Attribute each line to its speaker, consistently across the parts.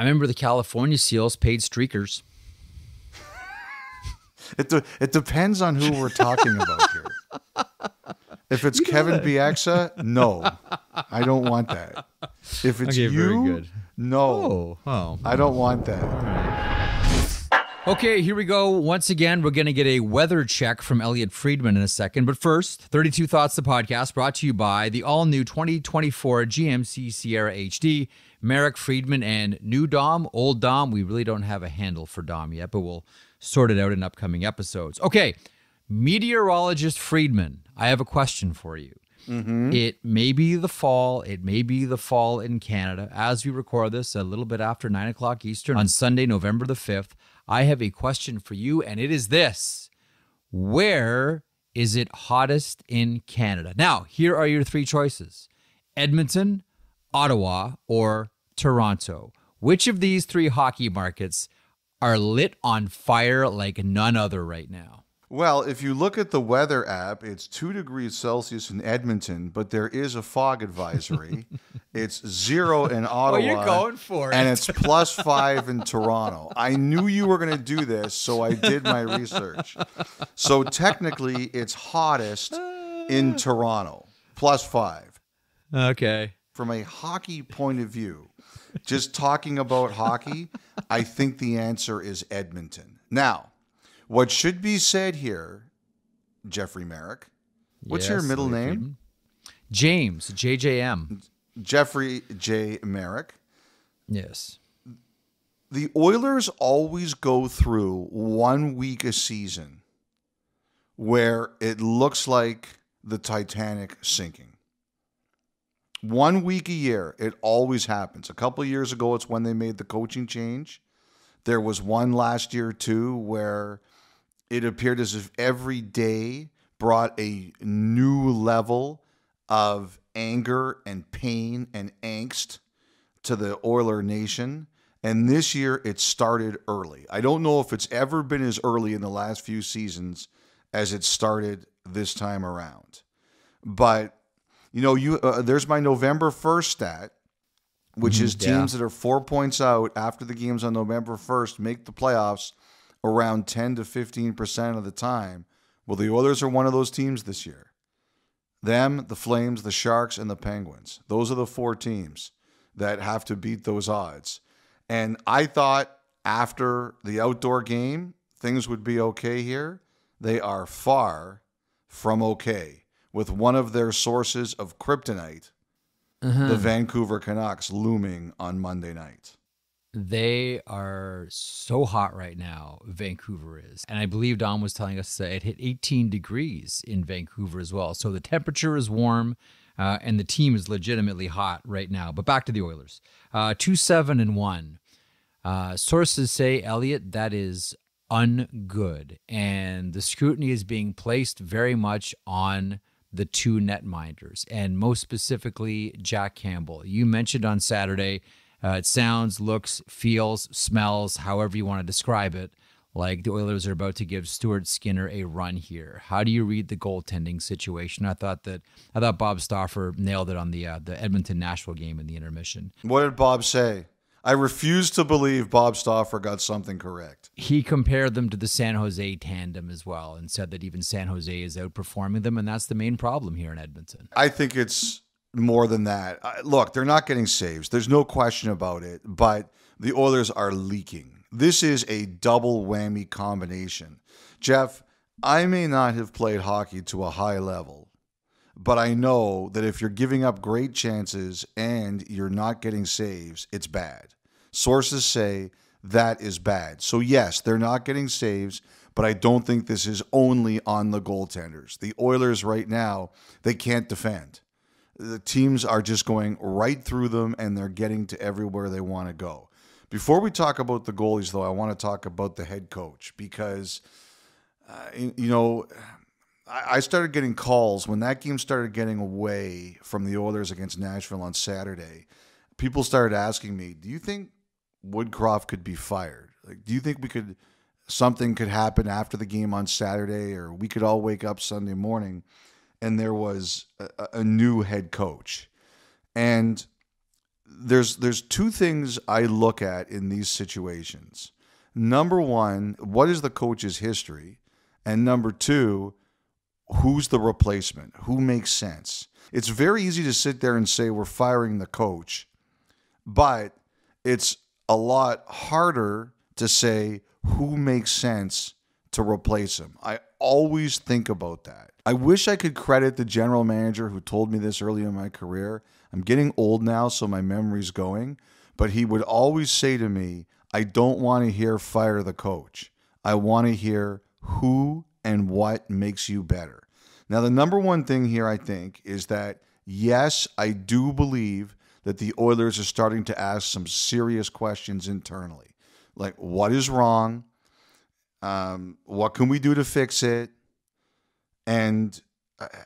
Speaker 1: I remember the California Seals paid streakers.
Speaker 2: It depends on who we're talking about here. If it's Kevin Bieksa, no, I don't want that. If it's
Speaker 1: Okay, very
Speaker 2: you,
Speaker 1: good.
Speaker 2: no, I don't want that.
Speaker 1: All right. Okay, here we go. Once again, we're going to get a weather check from Elliotte Friedman in a second. But first, 32 Thoughts, the podcast, brought to you by the all-new 2024 GMC Sierra HD, Merrick Friedman, and new Dom, old Dom. We really don't have a handle for Dom yet, but we'll sort it out in upcoming episodes. Okay, meteorologist Friedman, I have a question for you. Mm-hmm. It may be the fall. It may be the fall in Canada. As we record this a little bit after 9 o'clock Eastern on Sunday, November the 5th, I have a question for you, and it is this. Where is it hottest in Canada? Now, here are your three choices. Edmonton, Ottawa, or Toronto. Which of these three hockey markets are lit on fire like none other right now?
Speaker 2: Well, if you look at the weather app, it's 2 degrees Celsius in Edmonton, but there is a fog advisory. It's 0 in Ottawa.
Speaker 1: Oh, you're going for it.
Speaker 2: And it's +5 in Toronto. I knew you were going to do this, so I did my research. So technically, it's hottest in Toronto, +5.
Speaker 1: Okay.
Speaker 2: From a hockey point of view, just talking about hockey, I think the answer is Edmonton. Now, what should be said here, Jeffrey Merrick, what's your middle name?
Speaker 1: James, JJM.
Speaker 2: Jeffrey J. Merrick.
Speaker 1: Yes.
Speaker 2: The Oilers always go through 1 week a season where it looks like the Titanic sinking. 1 week a year, it always happens. A couple of years ago, it's when they made the coaching change. There was one last year, too, where it appeared as if every day brought a new level of anger and pain and angst to the Oiler Nation. And this year, it started early. I don't know if it's ever been as early in the last few seasons as it started this time around. But, you know, there's my November 1st stat, which is teams that are 4 points out after the games on November 1st make the playoffs around 10 to 15% of the time. Well, the Oilers are one of those teams this year. Them, the Flames, the Sharks, and the Penguins. Those are the 4 teams that have to beat those odds. And I thought after the outdoor game, things would be okay here. They are far from okay, with one of their sources of kryptonite, the Vancouver Canucks, looming on Monday night.
Speaker 1: They are so hot right now, Vancouver is. And I believe Don was telling us that it hit 18 degrees in Vancouver as well. So the temperature is warm, and the team is legitimately hot right now. But back to the Oilers. 2-7-1. Sources say, Elliotte, that is ungood. And the scrutiny is being placed very much on the 2 netminders, and most specifically, Jack Campbell. You mentioned on Saturday, it sounds, looks, feels, smells, however you want to describe it, like the Oilers are about to give Stuart Skinner a run here. How do you read the goaltending situation? I thought Bob Stauffer nailed it on the Edmonton-Nashville game in the intermission.
Speaker 2: What did Bob say? I refuse to believe Bob Stauffer got something correct.
Speaker 1: He compared them to the San Jose tandem as well and said that even San Jose is outperforming them, and that's the main problem here in Edmonton.
Speaker 2: I think it's more than that. Look, they're not getting saves. There's no question about it, but the Oilers are leaking. This is a double whammy combination. Jeff, I may not have played hockey to a high level, but I know that if you're giving up great chances and you're not getting saves, it's bad. Sources say that is bad. So yes, they're not getting saves, but I don't think this is only on the goaltenders. The Oilers right now, they can't defend. The teams are just going right through them, and they're getting to everywhere they want to go. Before we talk about the goalies, though, I want to talk about the head coach because, I started getting calls when that game started getting away from the Oilers against Nashville on Saturday. People started asking me, do you think Woodcroft could be fired? Like, do you think something could happen after the game on Saturday, or we could all wake up Sunday morning and there was a new head coach? And there's two things I look at in these situations. Number one, what is the coach's history? And number two, who's the replacement? Who makes sense? It's very easy to sit there and say we're firing the coach, but it's a lot harder to say who makes sense to replace him. I always think about that. I wish I could credit the general manager who told me this early in my career. I'm getting old now, so my memory's going, but he would always say to me, I don't want to hear fire the coach. I want to hear who and what makes you better. Now, the number one thing here, I think, is that, yes, I do believe that the Oilers are starting to ask some serious questions internally. Like, what is wrong? What can we do to fix it? And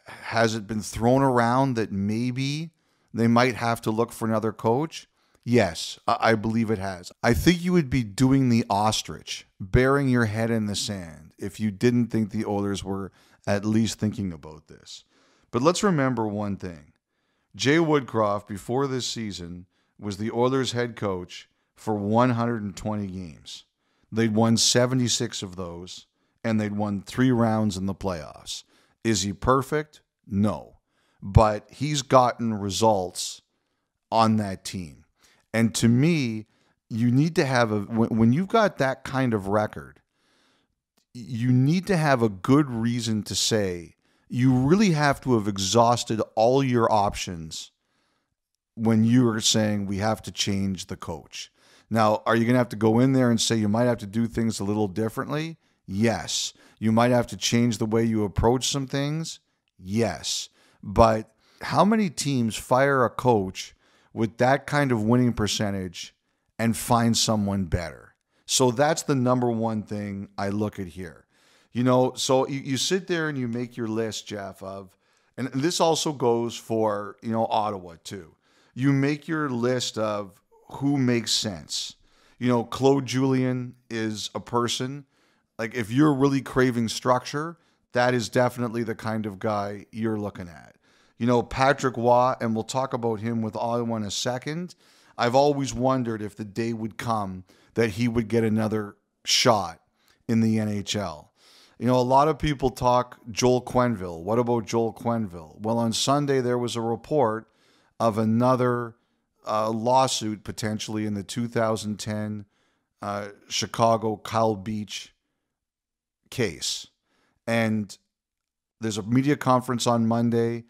Speaker 2: has it been thrown around that maybe they might have to look for another coach? Yes, I believe it has. I think you would be doing the ostrich, burying your head in the sand, if you didn't think the Oilers were at least thinking about this. But let's remember one thing. Jay Woodcroft, before this season, was the Oilers head coach for 120 games. They'd won 76 of those, and they'd won 3 rounds in the playoffs. Is he perfect? No. But he's gotten results on that team. And to me, you need to have when you've got that kind of record, you need to have a good reason to say you really have to have exhausted all your options when you are saying we have to change the coach. Now, are you going to have to go in there and say you might have to do things a little differently? Yes. You might have to change the way you approach some things? Yes. But how many teams fire a coach with that kind of winning percentage and find someone better? So that's the number one thing I look at here. So you sit there and you make your list, Jeff, and this also goes for, Ottawa too. You make your list of who makes sense. Claude Julien is a person. Like, if you're really craving structure, that is definitely the kind of guy you're looking at. Patrick Waugh, and we'll talk about him with Ottawa in a second. I've always wondered if the day would come that he would get another shot in the NHL. A lot of people talk Joel Quenneville. What about Joel Quenneville? Well, on Sunday, there was a report of another lawsuit potentially in the 2010 Chicago Kyle Beach case. And there's a media conference on Monday.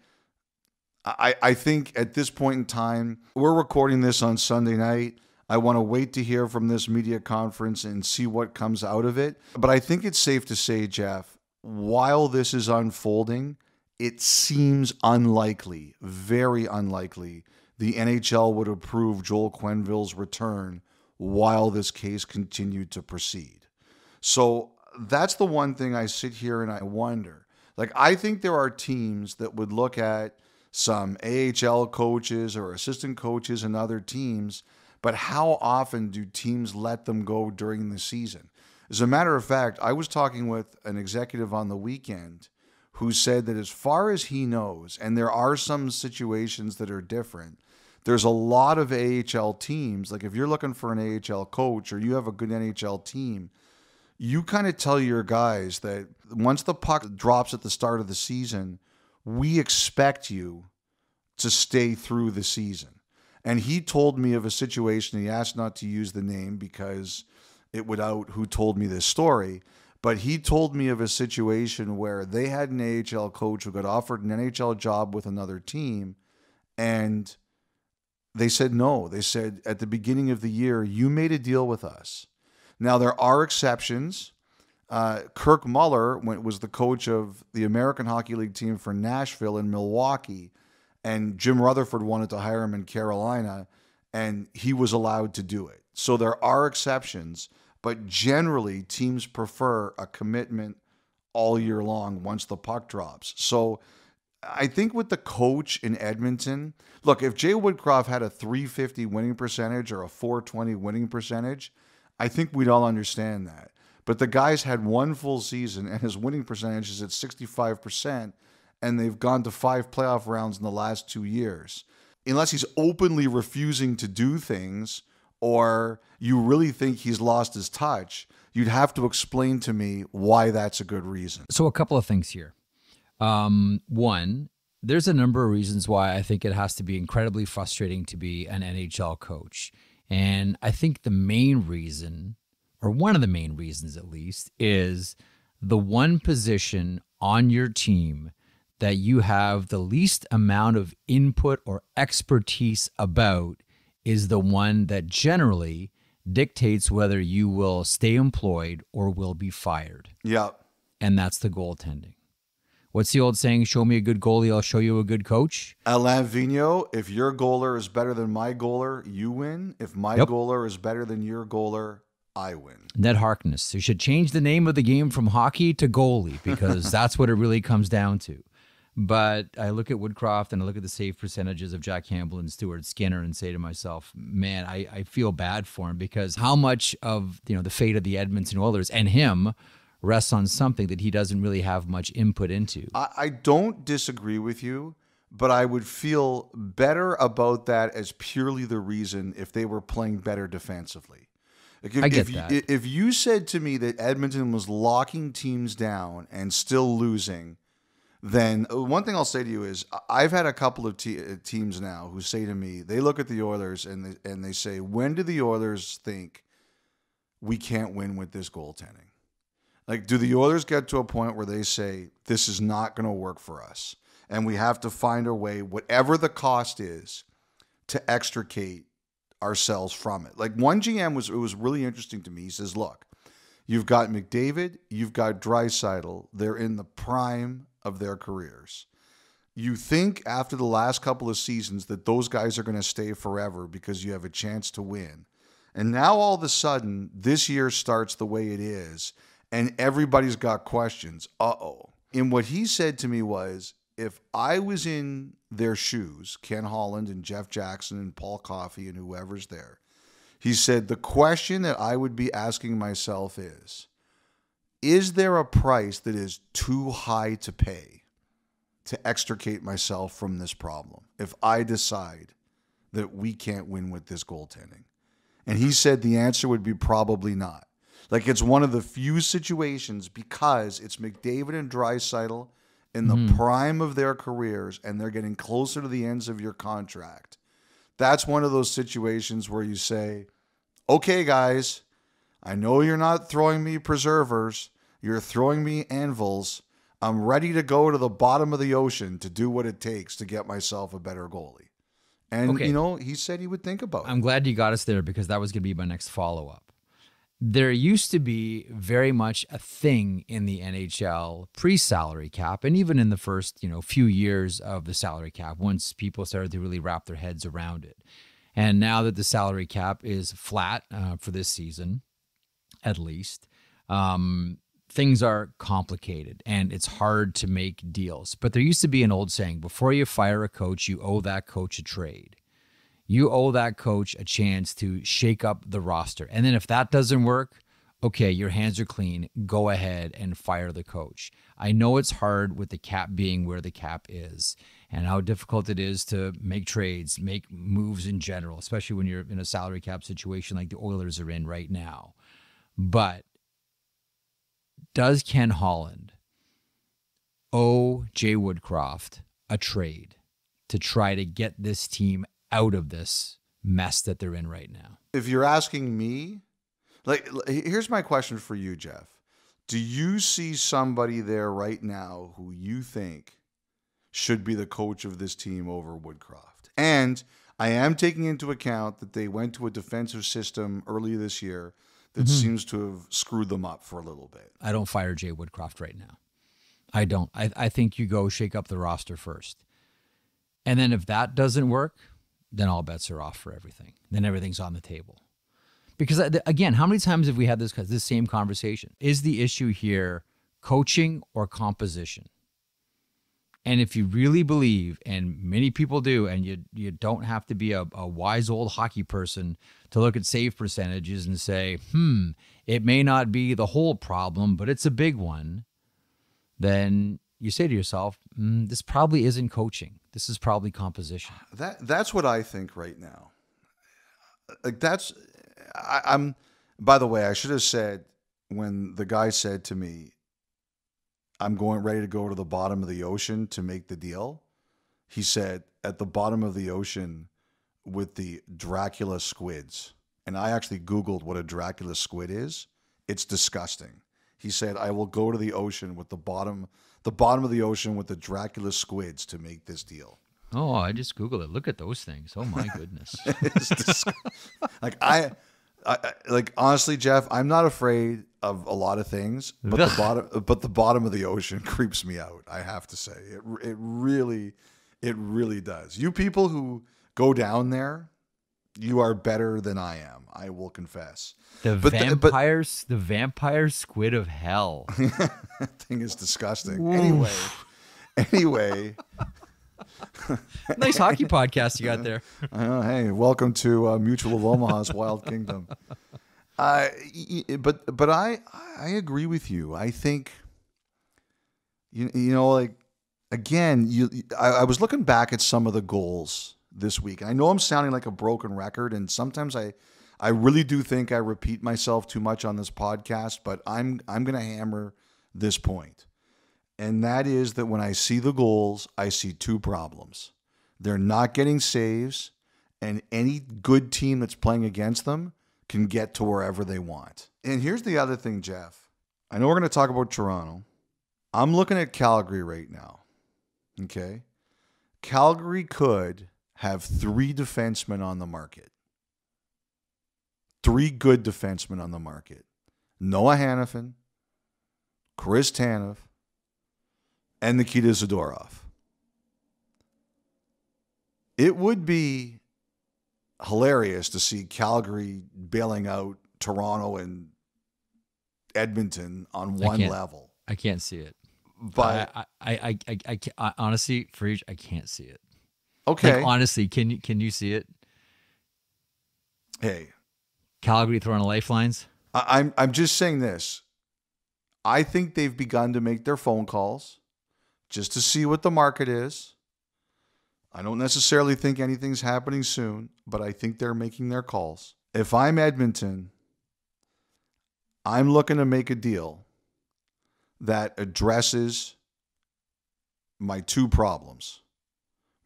Speaker 2: I think at this point in time, we're recording this on Sunday night. I want to wait to hear from this media conference and see what comes out of it. But I think it's safe to say, Jeff, while this is unfolding, it seems unlikely, very unlikely, the NHL would approve Joel Quenneville's return while this case continued to proceed. So that's the one thing I sit here and I wonder. Like, I think there are teams that would look at some AHL coaches or assistant coaches and other teams, but how often do teams let them go during the season? As a matter of fact, I was talking with an executive on the weekend who said that as far as he knows, and there are some situations that are different, there's a lot of AHL teams, like if you're looking for an AHL coach or you have a good NHL team, you kind of tell your guys that once the puck drops at the start of the season, we expect you to stay through the season. And he told me of a situation, he asked not to use the name because it would out who told me this story, but he told me of a situation where they had an AHL coach who got offered an NHL job with another team, and they said no. They said, at the beginning of the year, you made a deal with us. Now, there are exceptions. Kirk Muller was the coach of the American Hockey League team for Nashville and Milwaukee, and Jim Rutherford wanted to hire him in Carolina, and he was allowed to do it. So there are exceptions, but generally teams prefer a commitment all year long once the puck drops. So I think with the coach in Edmonton, look, if Jay Woodcroft had a .350 winning percentage or a .420 winning percentage, I think we'd all understand that. But the guy's had one full season and his winning percentage is at 65%, and they've gone to 5 playoff rounds in the last 2 years. unless he's openly refusing to do things, or you really think he's lost his touch, you'd have to explain to me why that's a good reason.
Speaker 1: So a couple of things here. One, there's a number of reasons why I think it has to be incredibly frustrating to be an NHL coach. And I think the main reason, or one of the main reasons at least, is the one position on your team that you have the least amount of input or expertise about is the one that generally dictates whether you will stay employed or will be fired.
Speaker 2: Yeah.
Speaker 1: And that's the goaltending. What's the old saying? Show me a good goalie, I'll show you a good coach.
Speaker 2: Alain Vigneault, if your goaler is better than my goaler, you win. If my goaler is better than your goaler, I win.
Speaker 1: Ned Harkness. You should change the name of the game from hockey to goalie, because that's what it really comes down to. But I look at Woodcroft and I look at the save percentages of Jack Campbell and Stuart Skinner and say to myself, man, I feel bad for him, because how much of the fate of the Edmonton Oilers and him rests on something that he doesn't really have much input into.
Speaker 2: I don't disagree with you, but I would feel better about that as purely the reason if they were playing better defensively. Like
Speaker 1: I get that.
Speaker 2: If you said to me that Edmonton was locking teams down and still losing, then one thing I'll say to you is I've had a couple of teams now who say to me, they look at the Oilers and they say, when do the Oilers think we can't win with this goaltending? Like, do the Oilers get to a point where they say, this is not going to work for us, and we have to find a way, whatever the cost is, to extricate ourselves from it? Like, one GM it was really interesting to me. He says, look, you've got McDavid, you've got Draisaitl. They're in the prime of their careers. You think after the last couple of seasons that those guys are going to stay forever because you have a chance to win. And now all of a sudden, this year starts the way it is, and everybody's got questions. Uh-oh. And what he said to me was, if I was in their shoes, Ken Holland and Jeff Jackson and Paul Coffey and whoever's there, he said, the question that I would be asking myself is there a price that is too high to pay to extricate myself from this problem if I decide that we can't win with this goaltending? And he said the answer would be probably not. Like, it's one of the few situations, because it's McDavid and Draisaitl in the prime of their careers and they're getting closer to the ends of your contract. That's one of those situations where you say, okay, guys, I know you're not throwing me preservers. You're throwing me anvils. I'm ready to go to the bottom of the ocean to do what it takes to get myself a better goalie. And, he said he would think about it.
Speaker 1: I'm glad you got us there, because that was going to be my next follow-up. There used to be very much a thing in the NHL pre-salary cap, and even in the first, few years of the salary cap, once people started to really wrap their heads around it. And now that the salary cap is flat for this season, at least, things are complicated and it's hard to make deals. But there used to be an old saying, before you fire a coach, you owe that coach a trade. You owe that coach a chance to shake up the roster. And then if that doesn't work, okay, your hands are clean. Go ahead and fire the coach. I know it's hard with the cap being where the cap is and how difficult it is to make trades, make moves in general, especially when you're in a salary cap situation like the Oilers are in right now. But does Ken Holland owe Jay Woodcroft a trade to try to get this team out of this mess that they're in right now?
Speaker 2: If you're asking me, here's my question for you, Jeff. Do you see somebody there right now who you think should be the coach of this team over Woodcroft? And I am taking into account that they went to a defensive system earlier this year that seems to have screwed them up for a little bit.
Speaker 1: I don't fire Jay Woodcroft right now. I don't. I think you go shake up the roster first. And then if that doesn't work, then all bets are off for everything. Then everything's on the table. Because, again, how many times have we had this same conversation? Is the issue here coaching or composition? And if you really believe, and many people do, and you don't have to be a wise old hockey person to look at save percentages and say, it may not be the whole problem, but it's a big one, then you say to yourself, this probably isn't coaching. This is probably composition.
Speaker 2: That's what I think right now. Like I'm. By the way, I should have said when the guy said to me, "I'm ready to go to the bottom of the ocean to make the deal." He said, "At the bottom of the ocean with the Dracula squids." And I actually Googled what a Dracula squid is. It's disgusting. He said, "I will go to the ocean with the bottom of the ocean with the Dracula squids to make this deal."
Speaker 1: Oh, I just Googled it. Look at those things. Oh my goodness.
Speaker 2: Like I like honestly, Jeff, I'm not afraid of a lot of things, but the bottom of the ocean creeps me out. I have to say, it really does. You people who go down there, you are better than I am. I will confess.
Speaker 1: The vampire squid of hell.
Speaker 2: That thing is disgusting. Ooh. Anyway.
Speaker 1: Nice hockey podcast you got there.
Speaker 2: Hey, welcome to Mutual of Omaha's Wild Kingdom. But I agree with you. I think you know, like again, I was looking back at some of the goals this week. And I know I'm sounding like a broken record, and sometimes I really do think I repeat myself too much on this podcast, but I'm going to hammer this point. And that is that when I see the goals, I see two problems. They're not getting saves, and any good team that's playing against them can get to wherever they want. And here's the other thing, Jeff. I know we're going to talk about Toronto. I'm looking at Calgary right now. Okay? Calgary could have 3 defensemen on the market. 3 good defensemen on the market. Noah Hanifin, Chris Tanev, and Nikita Zadorov. It would be hilarious to see Calgary bailing out Toronto and Edmonton on one level.
Speaker 1: I can't see it.
Speaker 2: But
Speaker 1: I honestly, Frege, I can't see it.
Speaker 2: Okay.
Speaker 1: Like, honestly, can you see it?
Speaker 2: Hey,
Speaker 1: Calgary throwing lifelines.
Speaker 2: I'm just saying this. I think they've begun to make their phone calls just to see what the market is. I don't necessarily think anything's happening soon, but I think they're making their calls. If I'm Edmonton, I'm looking to make a deal that addresses my 2 problems.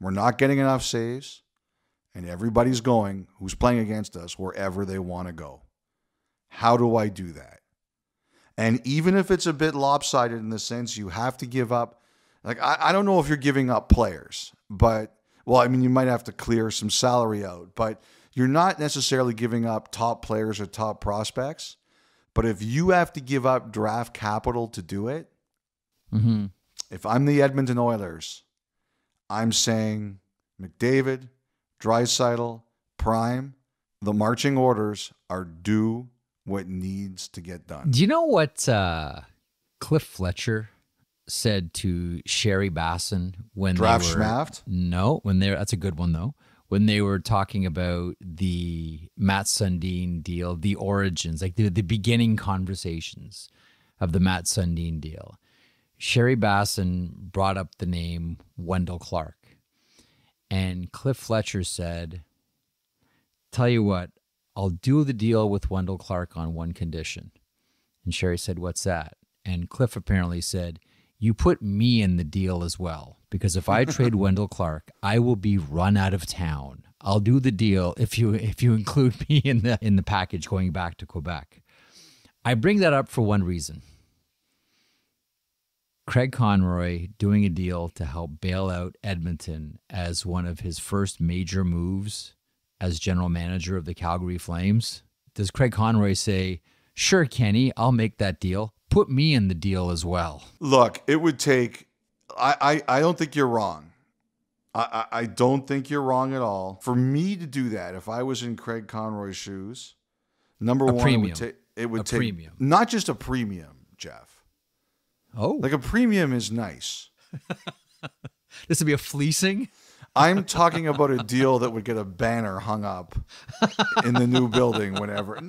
Speaker 2: We're not getting enough saves, and everybody's going, who's playing against us, wherever they want to go. How do I do that? And even if it's a bit lopsided in the sense you have to give up, like I don't know if you're giving up players, but, well, I mean, you might have to clear some salary out, but you're not necessarily giving up top players or top prospects. But if you have to give up draft capital to do it, if I'm the Edmonton Oilers, I'm saying McDavid, Draisaitl, Prime, the marching orders are do what needs to get done.
Speaker 1: Do you know what Cliff Fletcher said to Sherry Basson when
Speaker 2: Draft
Speaker 1: they were...
Speaker 2: Schmaft?
Speaker 1: No, that's a good one, though. When they were talking about the Matt Sundin deal, the origins, like the beginning conversations of the Matt Sundin deal, Sherry Basson brought up the name Wendell Clark. And Cliff Fletcher said, "Tell you what, I'll do the deal with Wendell Clark on one condition." And Sherry said, "What's that?" And Cliff apparently said, "You put me in the deal as well, because if I trade Wendell Clark, I will be run out of town. I'll do the deal if you include me in the package going back to Quebec." I bring that up for one reason. Craig Conroy doing a deal to help bail out Edmonton as one of his first major moves as general manager of the Calgary Flames. Does Craig Conroy say, "Sure, Kenny, I'll make that deal. Put me in the deal as well"?
Speaker 2: Look, it would take... I don't think you're wrong. I don't think you're wrong at all. For me to do that, if I was in Craig Conroy's shoes, number one, it would take
Speaker 1: premium.
Speaker 2: Not just a premium, Jeff.
Speaker 1: Oh.
Speaker 2: Like a premium is nice.
Speaker 1: This would be a fleecing?
Speaker 2: I'm talking about a deal that would get a banner hung up in the new building whenever.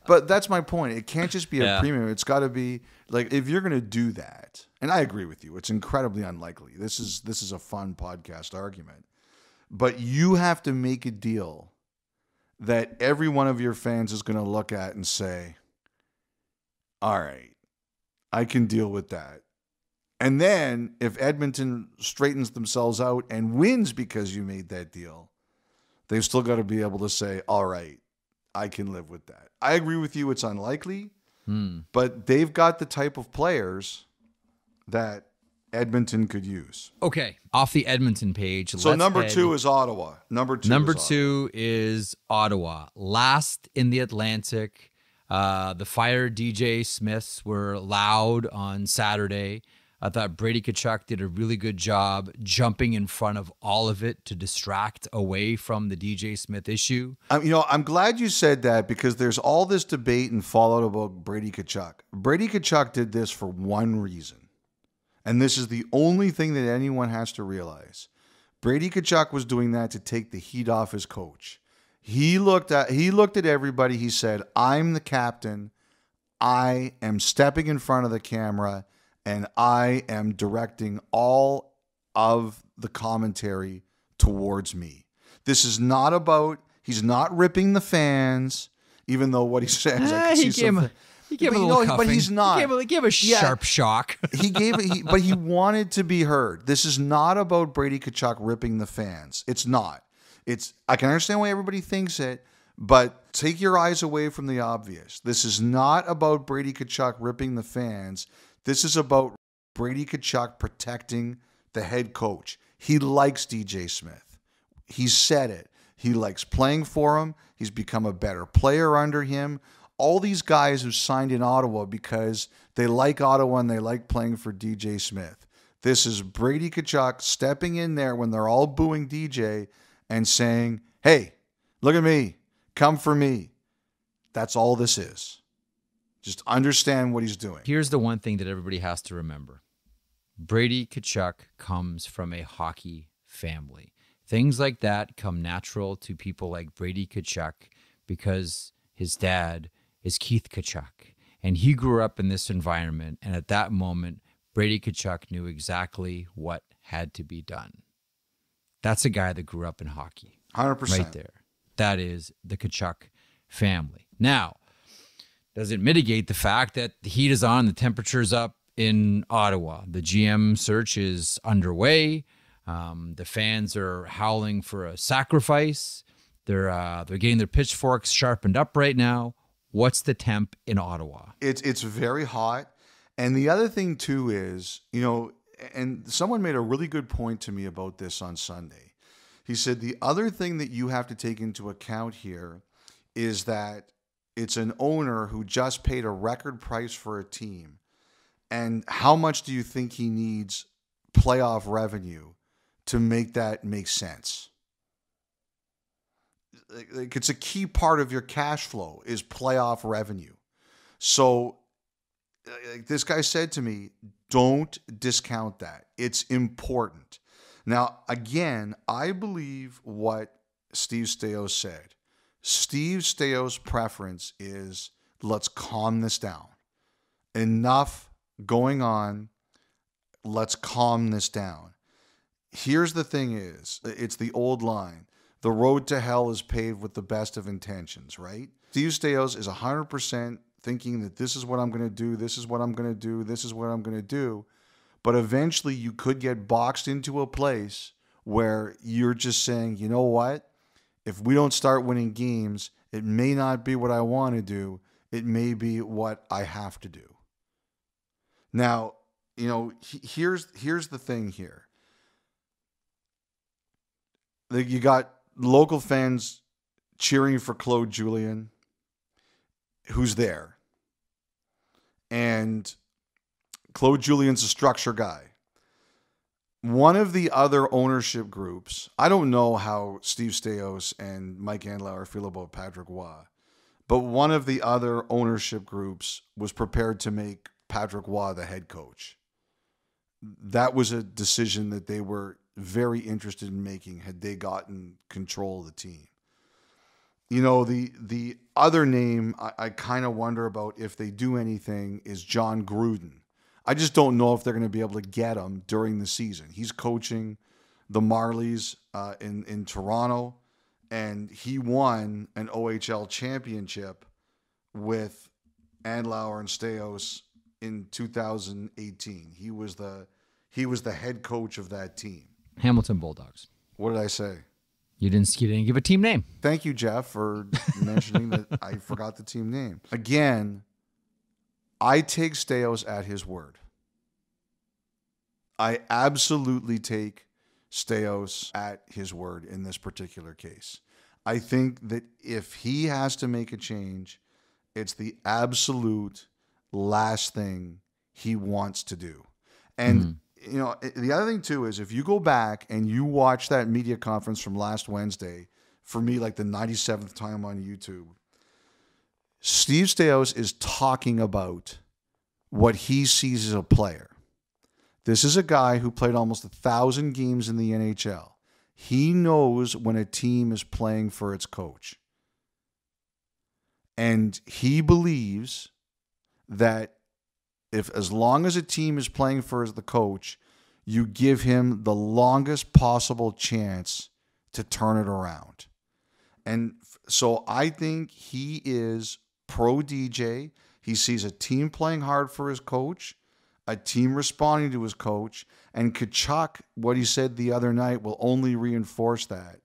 Speaker 2: But that's my point. It can't just be a premium. It's got to be like, if you're going to do that, and I agree with you, it's incredibly unlikely. This is a fun podcast argument. But you have to make a deal that every one of your fans is going to look at and say, all right, I can deal with that. And then if Edmonton straightens themselves out and wins because you made that deal, they've still got to be able to say, all right, I can live with that. I agree with you. It's unlikely, but they've got the type of players that Edmonton could use.
Speaker 1: Okay. Off the Edmonton page.
Speaker 2: So number 2 is Ottawa. Number two
Speaker 1: is Ottawa. Last in the Atlantic. The fired DJ Smiths were loud on Saturday. I thought Brady Tkachuk did a really good job jumping in front of all of it to distract away from the DJ Smith issue.
Speaker 2: I'm glad you said that, because there's all this debate and fallout about Brady Tkachuk. Brady Tkachuk did this for one reason, and this is the only thing that anyone has to realize. Brady Tkachuk was doing that to take the heat off his coach. He looked at everybody. He said, I'm the captain. I am stepping in front of the camera, and I am directing all of the commentary towards me. This is not about, he's not ripping the fans, even though what he says,
Speaker 1: he gave him a little cuffing.
Speaker 2: But he's not.
Speaker 1: He gave a sharp shock.
Speaker 2: But he wanted to be heard. This is not about Brady Tkachuk ripping the fans. It's not. I can understand why everybody thinks it, but take your eyes away from the obvious. This is not about Brady Tkachuk ripping the fans. This is about Brady Tkachuk protecting the head coach. He likes DJ Smith. He said it. He likes playing for him. He's become a better player under him. All these guys have signed in Ottawa because they like Ottawa and they like playing for DJ Smith. This is Brady Tkachuk stepping in there when they're all booing DJ and saying, hey, look at me. Come for me. That's all this is. Just understand what he's doing.
Speaker 1: Here's the one thing that everybody has to remember. Brady Tkachuk comes from a hockey family. Things like that come natural to people like Brady Tkachuk because his dad is Keith Tkachuk. And he grew up in this environment. And at that moment, Brady Tkachuk knew exactly what had to be done. That's a guy that grew up in hockey.
Speaker 2: 100%.
Speaker 1: Right there. That is the Tkachuk family. Now, does it mitigate the fact that the heat is on, the temperature's up in Ottawa? The GM search is underway. The fans are howling for a sacrifice. They're getting their pitchforks sharpened up right now. What's the temp in Ottawa?
Speaker 2: It's very hot. And the other thing too is, and someone made a really good point to me about this on Sunday. He said the other thing that you have to take into account here is that it's an owner who just paid a record price for a team. And how much do you think he needs playoff revenue to make that make sense? Like, it's a key part of your cash flow is playoff revenue. So like this guy said to me, don't discount that. It's important. Now, again, I believe what Steve Staios said. Steve Staios' preference is let's calm this down. Enough going on. Let's calm this down. Here's the thing is, it's the old line. The road to hell is paved with the best of intentions, right? Steve Staios is 100% thinking that this is what I'm going to do, this is what I'm going to do, this is what I'm going to do. But eventually you could get boxed into a place where you're just saying, you know what? If we don't start winning games, it may not be what I want to do. It may be what I have to do. Now, here's the thing here. You got local fans cheering for Claude Julien, who's there. And Claude Julien's a structure guy. One of the other ownership groups, I don't know how Steve Staios and Mike Andlauer feel about Patrick Waugh, but one of the other ownership groups was prepared to make Patrick Waugh the head coach. That was a decision that they were very interested in making had they gotten control of the team. You know, the other name I kind of wonder about if they do anything is John Gruden. I just don't know if they're going to be able to get him during the season. He's coaching the Marlies in Toronto, and he won an OHL championship with Andlauer and Staios in 2018. He was the head coach of that team.
Speaker 1: Hamilton Bulldogs.
Speaker 2: What did I say?
Speaker 1: You didn't give a team name.
Speaker 2: Thank you, Jeff, for mentioning that I forgot the team name. Again, I take Staios at his word. I absolutely take Staios at his word in this particular case. I think that if he has to make a change, it's the absolute last thing he wants to do. And you know, the other thing too is if you go back and you watch that media conference from last Wednesday, for me, like the 97th time on YouTube, Steve Staios is talking about what he sees as a player. This is a guy who played almost 1,000 games in the NHL. He knows when a team is playing for its coach. And he believes that if as long as a team is playing for the coach, you give him the longest possible chance to turn it around. And so I think he is pro DJ. He sees a team playing hard for his coach, a team responding to his coach, and Tkachuk, what he said the other night, will only reinforce that.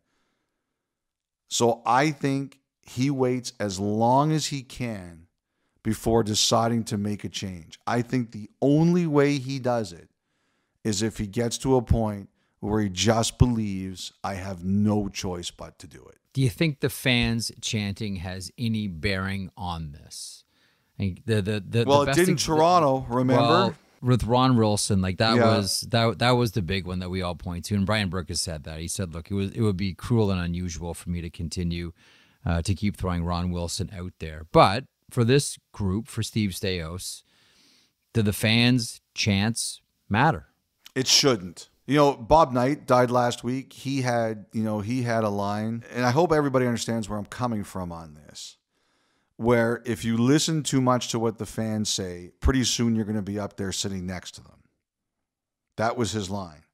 Speaker 2: So I think he waits as long as he can before deciding to make a change. I think the only way he does it is if he gets to a point where he just believes I have no choice but to do it.
Speaker 1: Do you think the fans chanting has any bearing on this? It
Speaker 2: did in Toronto, remember?
Speaker 1: Well, with Ron Wilson, like that was the big one that we all point to. And Brian Burke has said that. He said, look, it would be cruel and unusual for me to continue to keep throwing Ron Wilson out there. But for this group, for Steve Staios, do the fans' chants matter?
Speaker 2: It shouldn't. You know, Bob Knight died last week. He had a line, and I hope everybody understands where I'm coming from on this, where if you listen too much to what the fans say, pretty soon you're going to be up there sitting next to them. That was his line.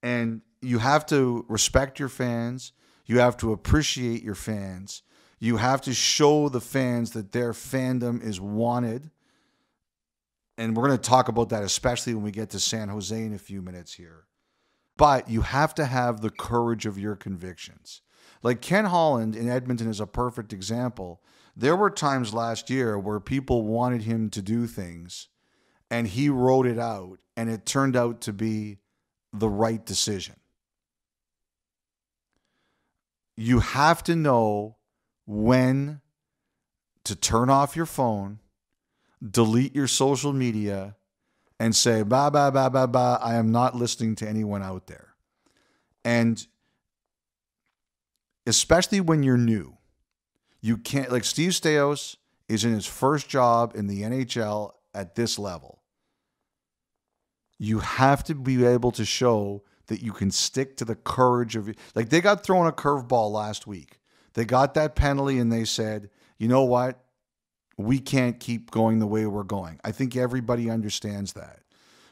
Speaker 2: And you have to respect your fans. You have to appreciate your fans. You have to show the fans that their fandom is wanted. And we're going to talk about that, especially when we get to San Jose in a few minutes here. But you have to have the courage of your convictions. Like Ken Holland in Edmonton is a perfect example. There were times last year where people wanted him to do things, and he wrote it out, and it turned out to be the right decision. You have to know when to turn off your phone, delete your social media, and say, bah, bah, bah, bah, bah, I am not listening to anyone out there. And especially when you're new, you can't, like Steve Staios is in his first job in the NHL at this level. You have to be able to show that you can stick to the courage of it. Like they got thrown a curveball last week. They got that penalty and they said, you know what? We can't keep going the way we're going. I think everybody understands that.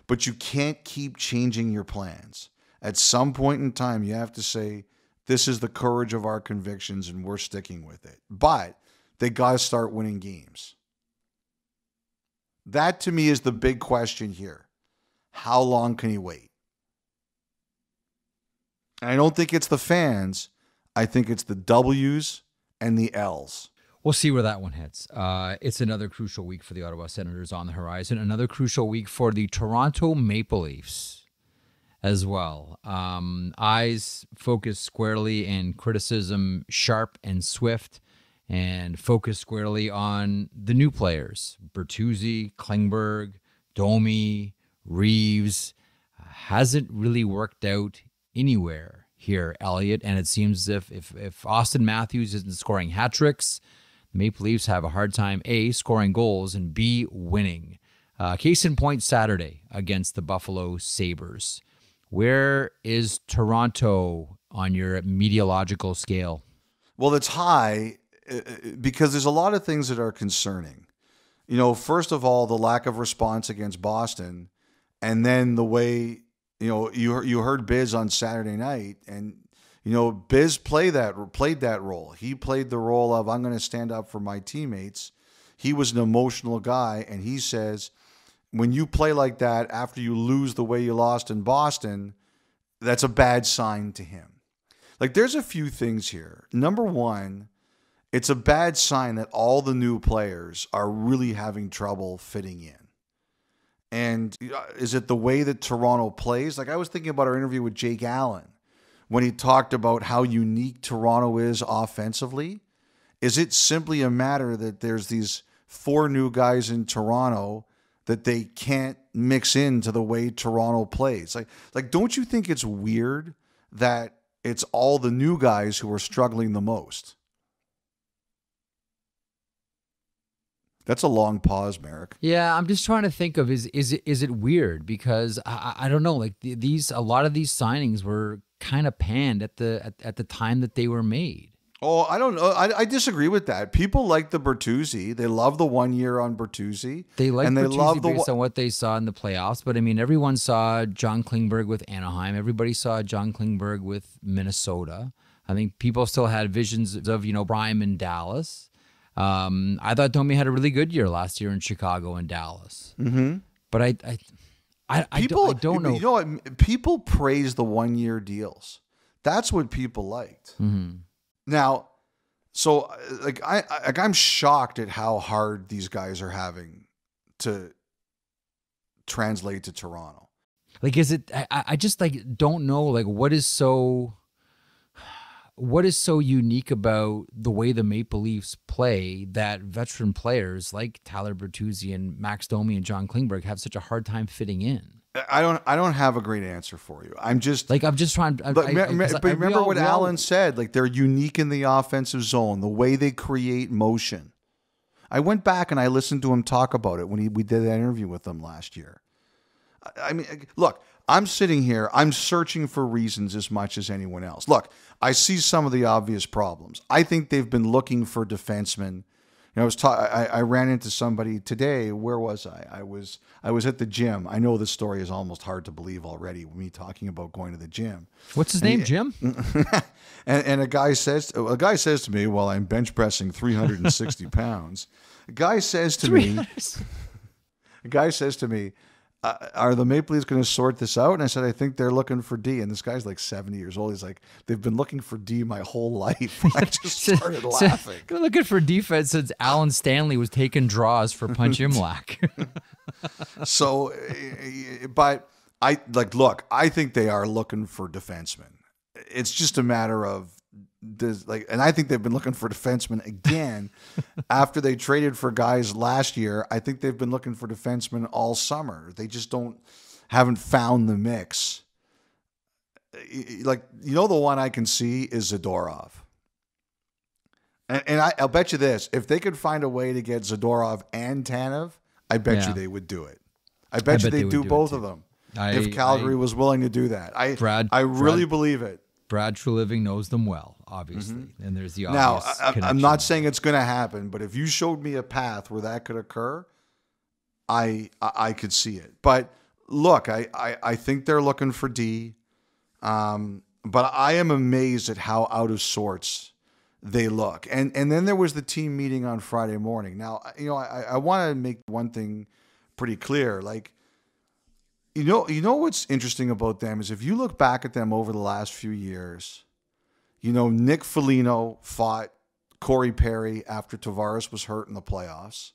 Speaker 2: But you can't keep changing your plans. At some point in time, you have to say, this is the courage of our convictions and we're sticking with it. But they got to start winning games. That to me is the big question here. How long can he wait? And I don't think it's the fans. I think it's the W's and the L's.
Speaker 1: We'll see where that one hits. It's another crucial week for the Ottawa Senators on the horizon. Another crucial week for the Toronto Maple Leafs as well. Eyes focused squarely and criticism sharp and swift, and focused squarely on the new players. Bertuzzi, Klingberg, Domi, Reeves. Hasn't really worked out anywhere here, Elliotte. And it seems as if Austin Matthews isn't scoring hat tricks, Maple Leafs have a hard time, A, scoring goals, and B, winning. Case in point Saturday against the Buffalo Sabres, Where is Toronto on your meteorological scale?
Speaker 2: Well, it's high because there's a lot of things that are concerning. First of all, the lack of response against Boston, and then the way, you heard Biz on Saturday night, and Biz played that role. He played the role of, I'm going to stand up for my teammates. He was an emotional guy, and he says, when you play like that after you lose the way you lost in Boston, that's a bad sign to him. Like, there's a few things here. Number one, it's a bad sign that all the new players are really having trouble fitting in. And is it the way that Toronto plays? Like, I was thinking about our interview with Jake Allen when he talked about how unique Toronto is offensively. Is it simply a matter that there's these 4 new guys in Toronto that they can't mix into the way Toronto plays? Like, don't you think it's weird that it's all the new guys who are struggling the most? That's a long pause, Merrick.
Speaker 1: Yeah, I'm just trying to think of is it weird, because I don't know, like a lot of these signings were kind of panned at the time that they were made.
Speaker 2: Oh, I don't know. I disagree with that. People like the Bertuzzi. They love the 1 year on Bertuzzi.
Speaker 1: They like Bertuzzi based on what they saw in the playoffs. But I mean, everyone saw John Klingberg with Anaheim. Everybody saw John Klingberg with Minnesota. I think people still had visions of, Prime in Dallas. I thought Domi had a really good year last year in Chicago and Dallas.
Speaker 2: Mm-hmm.
Speaker 1: But I don't know.
Speaker 2: You know what? People praise the 1 year deals. That's what people liked.
Speaker 1: Mm-hmm.
Speaker 2: Now, so I'm shocked at how hard these guys are having to translate to Toronto.
Speaker 1: Like, is it? I just don't know. Like, what is so unique about the way the Maple Leafs play that veteran players like Tyler Bertuzzi and Max Domi and John Klingberg have such a hard time fitting in?
Speaker 2: I don't have a great answer for you. I'm just
Speaker 1: trying.
Speaker 2: But remember what Allen said. Like, they're unique in the offensive zone, the way they create motion. I went back and I listened to him talk about it when we did that interview with him last year. I mean, look, I'm sitting here. I'm searching for reasons as much as anyone else. Look, I see some of the obvious problems. I think they've been looking for defensemen. I ran into somebody today. Where was I? I was at the gym. I know this story is almost hard to believe already, me talking about going to the gym.
Speaker 1: What's his name, Jim?
Speaker 2: and a guy says to me, while I'm bench pressing 360 pounds, a guy says to me, are the Maple Leafs going to sort this out? And I said, I think they're looking for D. And this guy's like 70 years old. He's like, they've been looking for D my whole life. I just started laughing.
Speaker 1: Looking for defense since Alan Stanley was taking draws for Punch Imlach.
Speaker 2: So, but I think they are looking for defensemen. It's just a matter of this, and I think they've been looking for defensemen again after they traded for guys last year. I think they've been looking for defensemen all summer. They just haven't found the mix. The one I can see is Zadorov. And I'll bet you this, if they could find a way to get Zadorov and Tanev, I bet you they would do it. I bet you they'd do both of them if Calgary was willing to do that. I really believe it.
Speaker 1: Brad Treliving knows them well, obviously. Mm-hmm. And there's the obvious
Speaker 2: connection. I'm not saying it's going to happen, but if you showed me a path where that could occur, I could see it. But look, I think they're looking for D. But I am amazed at how out of sorts they look. And then there was the team meeting on Friday morning. Now, I want to make one thing pretty clear. You know what's interesting about them is if you look back at them over the last few years, Nick Foligno fought Corey Perry after Tavares was hurt in the playoffs.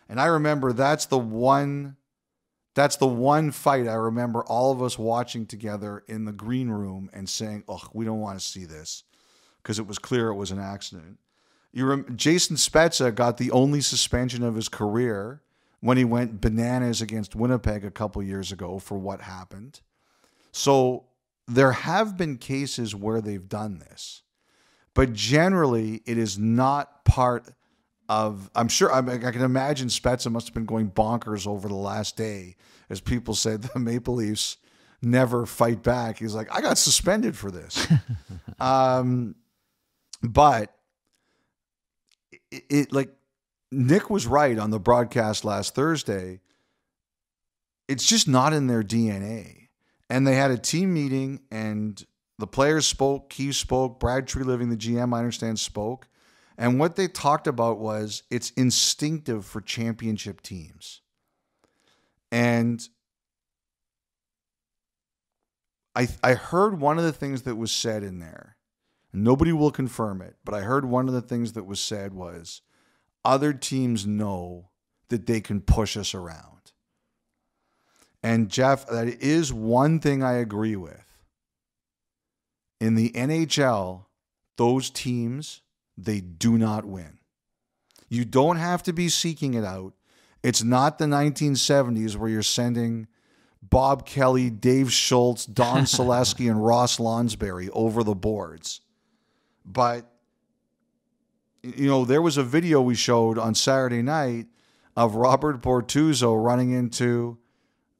Speaker 2: And I remember that's the one fight I remember all of us watching together in the green room and saying, "Oh, we don't want to see this," because it was clear it was an accident. Jason Spezza got the only suspension of his career when he went bananas against Winnipeg a couple years ago for what happened. So there have been cases where they've done this, but generally it is not part of, I can imagine Spezza must have been going bonkers over the last day as people said the Maple Leafs never fight back. He's like, I got suspended for this. But it like Nick was right on the broadcast last Thursday. It's just not in their DNA. And they had a team meeting and the players spoke, Hughes spoke, Brad Treliving, the GM, I understand, spoke. And what they talked about was it's instinctive for championship teams. And I heard one of the things that was said in there. Nobody will confirm it, but I heard one of the things that was said was other teams know that they can push us around. And Jeff, that is one thing I agree with. In the NHL, those teams, they do not win. You don't have to be seeking it out. It's not the 1970s where you're sending Bob Kelly, Dave Schultz, Don Selesky, and Ross Lonsberry over the boards. But, you know, there was a video we showed on Saturday night of Robert Bortuzzo running into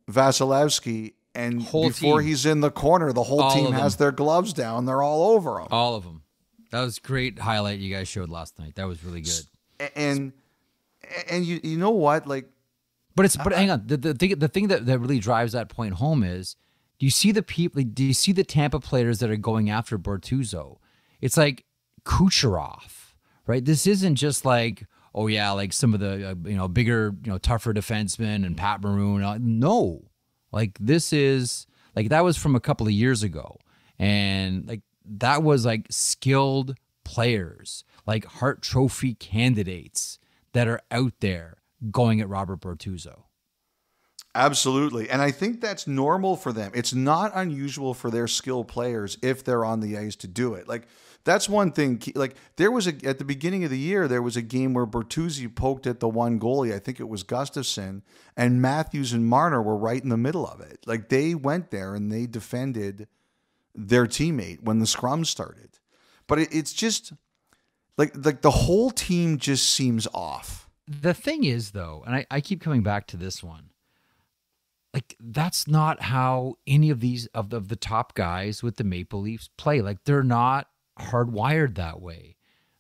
Speaker 2: Vasilevsky, and before he's in the corner, the whole team has their gloves down. They're all over him.
Speaker 1: All of them. That was a great highlight you guys showed last night. That was really good.
Speaker 2: And you know what? Like,
Speaker 1: but hang on. The thing that really drives that point home is, do you see the people? Do you see the Tampa players that are going after Bortuzzo? It's like Kucherov, right? This isn't just like, oh yeah, like some of the bigger, tougher defensemen and Pat Maroon. No, like this is like that was from a couple of years ago, and like that was like skilled players, like Hart Trophy candidates that are out there going at Robert Bortuzzo.
Speaker 2: Absolutely. And I think that's normal for them. It's not unusual for their skilled players if they're on the ice to do it. Like, that's one thing. Like, at the beginning of the year, there was a game where Bertuzzi poked at the one goalie. I think it was Gustafsson, and Matthews and Marner were right in the middle of it. Like, they went there and they defended their teammate when the scrum started. But it's just like the whole team just seems off.
Speaker 1: The thing is, though, and I keep coming back to this one, like that's not how any of these of the top guys with the Maple Leafs play. Like they're not hardwired that way.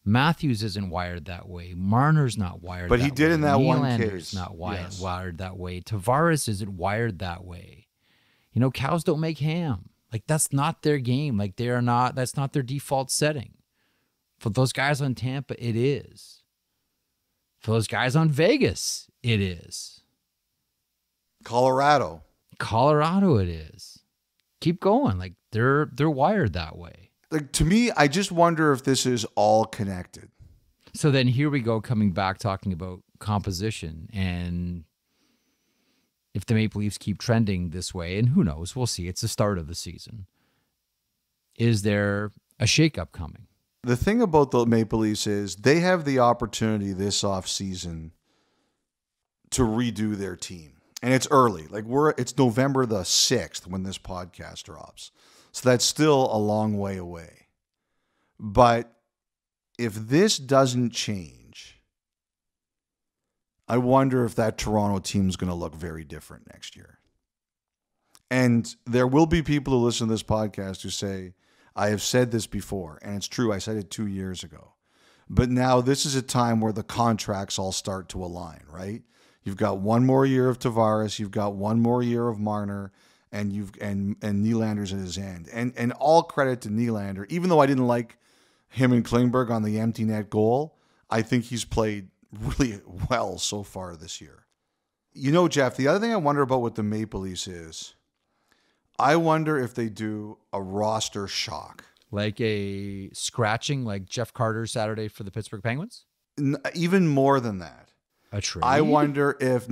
Speaker 1: Matthews isn't wired that way. Marner's not wired
Speaker 2: but
Speaker 1: that way.
Speaker 2: But he did in that one
Speaker 1: Nylander's
Speaker 2: case.
Speaker 1: Not wired that way. Tavares isn't wired that way. You know, cows don't make ham. Like that's not their game. Like they are not, that's not their default setting. For those guys on Tampa, it is. For those guys on Vegas, it is.
Speaker 2: Colorado,
Speaker 1: it is. Keep going. Like they're wired that way.
Speaker 2: Like to me, I just wonder if this is all connected.
Speaker 1: So then here we go, coming back talking about composition, and if the Maple Leafs keep trending this way, and who knows, we'll see. It's the start of the season. Is there a shakeup coming?
Speaker 2: The thing about the Maple Leafs is they have the opportunity this offseason to redo their team. And it's early. Like it's November the 6th when this podcast drops. So that's still a long way away. But if this doesn't change, I wonder if that Toronto team is going to look very different next year. And there will be people who listen to this podcast who say, I have said this before, and it's true. I said it 2 years ago. But now this is a time where the contracts all start to align, right? You've got one more year of Tavares, you've got one more year of Marner, and Nylander's at his end. And all credit to Nylander. Even though I didn't like him and Klingberg on the empty net goal, I think he's played really well so far this year. You know, Jeff, the other thing I wonder about with the Maple Leafs is I wonder if they do a roster shock.
Speaker 1: Like a scratching like Jeff Carter Saturday for the Pittsburgh Penguins?
Speaker 2: Even more than that.
Speaker 1: A trade?
Speaker 2: I wonder if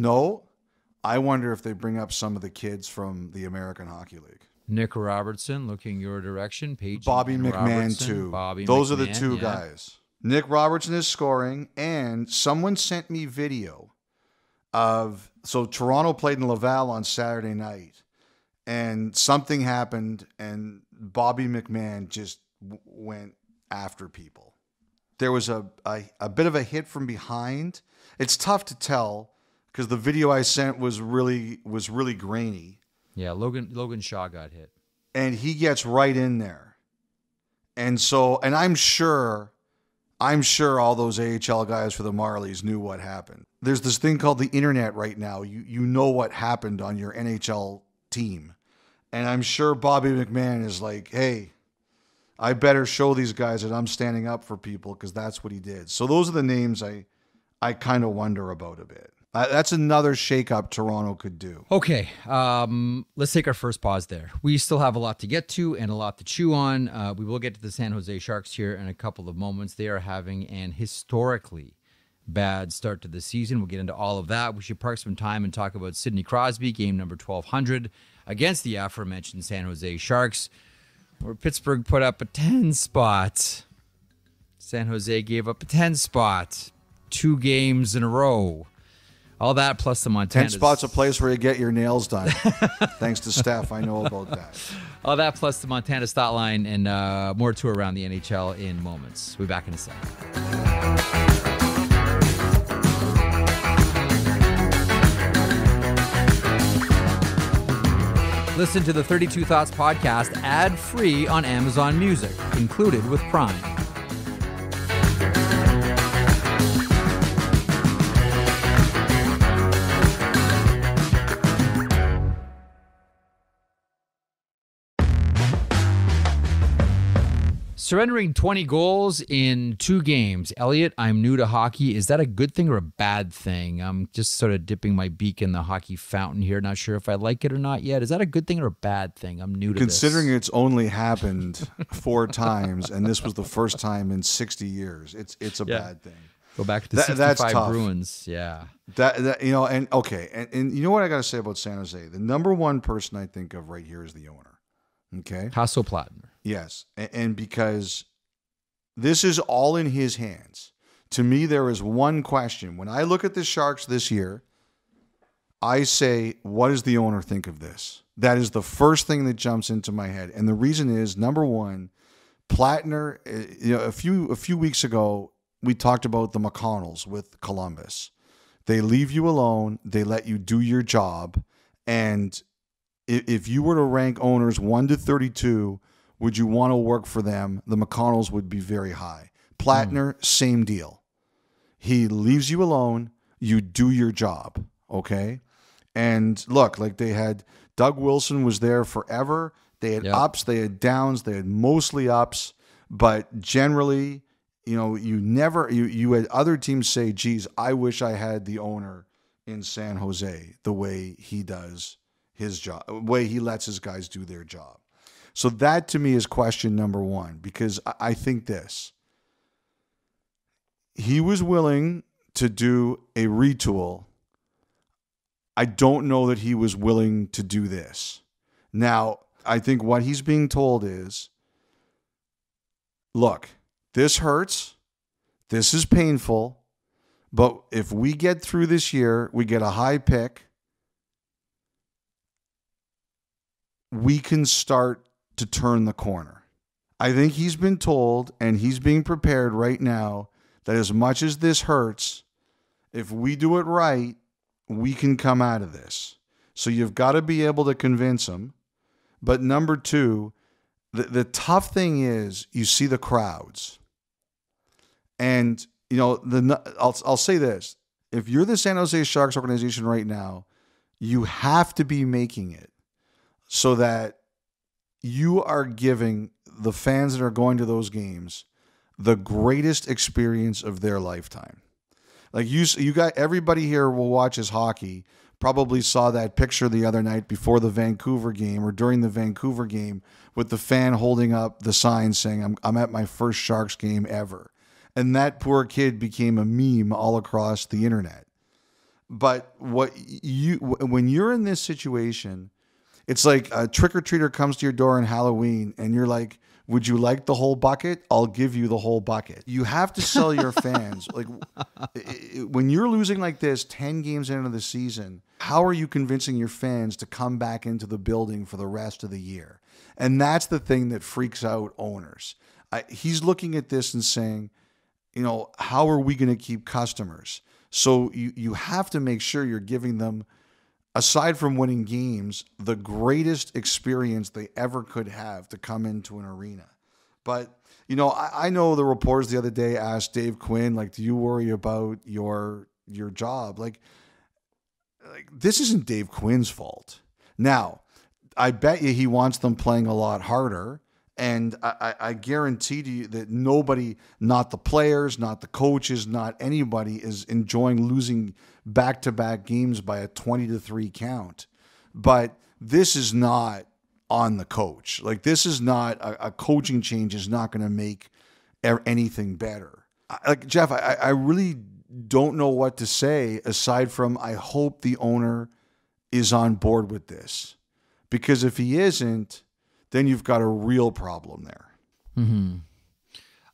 Speaker 2: they bring up some of the kids from the American Hockey League.
Speaker 1: Nick Robertson looking your direction.
Speaker 2: Bobby McMahon, too. Those are the two
Speaker 1: yeah.
Speaker 2: guys. Nick Robertson is scoring, and someone sent me video of... So Toronto played in Laval on Saturday night, and something happened, and Bobby McMahon just went after people. There was a bit of a hit from behind. It's tough to tell because the video I sent was really grainy.
Speaker 1: Yeah, Logan Shaw got hit.
Speaker 2: And he gets right in there. And I'm sure all those AHL guys for the Marlies knew what happened. There's this thing called the internet right now. You know what happened on your NHL team. And I'm sure Bobby McMahon is like, hey, I better show these guys that I'm standing up for people, because that's what he did. So those are the names I kind of wonder about a bit. That's another shakeup Toronto could do.
Speaker 1: Okay, let's take our first pause there. We still have a lot to get to and a lot to chew on. We will get to the San Jose Sharks here in a couple of moments. They are having an historically bad start to the season. We'll get into all of that. We should park some time and talk about Sidney Crosby, game number 1200 against the aforementioned San Jose Sharks, where Pittsburgh put up a 10 spot. San Jose gave up a 10 spot 2 games in a row. All that plus the Montana.
Speaker 2: 10 spots, a place where you get your nails done. Thanks to Steph, I know about that.
Speaker 1: All that plus the Montana stat line and more to around the NHL in moments. We'll be back in a second. Listen to the 32 Thoughts podcast ad-free on Amazon Music, included with Prime. Surrendering 20 goals in 2 games. Elliotte, I'm new to hockey. Is that a good thing or a bad thing? I'm just sort of dipping my beak in the hockey fountain here. Not sure if I like it or not yet. Is that a good thing or a bad thing? I'm new to
Speaker 2: Considering
Speaker 1: this.
Speaker 2: it's only happened 4 times, and this was the first time in 60 years, it's a bad thing.
Speaker 1: Go back to the 65
Speaker 2: tough.
Speaker 1: Bruins. Yeah.
Speaker 2: And you know what I got to say about San Jose? The number one person I think of right here is the owner. Okay.
Speaker 1: Hasso-Plattner.
Speaker 2: Yes. And because this is all in his hands. To me, there is one question. When I look at the Sharks this year, I say, what does the owner think of this? That is the first thing that jumps into my head. And the reason is, number one, Plattner, a few weeks ago, we talked about the McConnells with Columbus. They leave you alone. They let you do your job. And if you were to rank owners 1 to 32, would you want to work for them? The McConnells would be very high. Plattner, same deal. He leaves you alone. You do your job, okay? And look, like they had Doug Wilson was there forever. They had ups, they had downs, they had mostly ups, but generally, you had other teams say, geez, I wish I had the owner in San Jose the way he does his job, the way he lets his guys do their job. So that to me is question number one, because I think this. He was willing to do a retool. I don't know that he was willing to do this. Now, I think what he's being told is, look, this hurts. This is painful. But if we get through this year, we get a high pick, we can start to turn the corner. I think he's been told, and he's being prepared right now, that as much as this hurts, if we do it right, we can come out of this. So you've got to be able to convince him. But number two, the tough thing is you see the crowds. And, I'll say this. If you're the San Jose Sharks organization right now, you have to be making it so that you are giving the fans that are going to those games the greatest experience of their lifetime. Like you got everybody here will watches hockey, probably saw that picture the other night before the Vancouver game or during the Vancouver game with the fan holding up the sign saying, I'm at my first Sharks game ever. And that poor kid became a meme all across the internet. But when you're in this situation, it's like a trick-or-treater comes to your door on Halloween and you're like, would you like the whole bucket? I'll give you the whole bucket. You have to sell your fans. Like when you're losing like this 10 games into the season, how are you convincing your fans to come back into the building for the rest of the year? And that's the thing that freaks out owners. He's looking at this and saying, how are we going to keep customers? So you have to make sure you're giving them aside from winning games, the greatest experience they ever could have to come into an arena. But, I know the reporters the other day asked Dave Quinn, like, do you worry about your job? Like this isn't Dave Quinn's fault. Now, I bet you he wants them playing a lot harder. And I guarantee to you that nobody, not the players, not the coaches, not anybody is enjoying losing back-to-back games by a 20-3 count. But this is not on the coach. Like, this is not a coaching change is not going to make anything better. Like, Jeff, I really don't know what to say aside from I hope the owner is on board with this. Because if he isn't, then you've got a real problem there.
Speaker 1: Mm-hmm.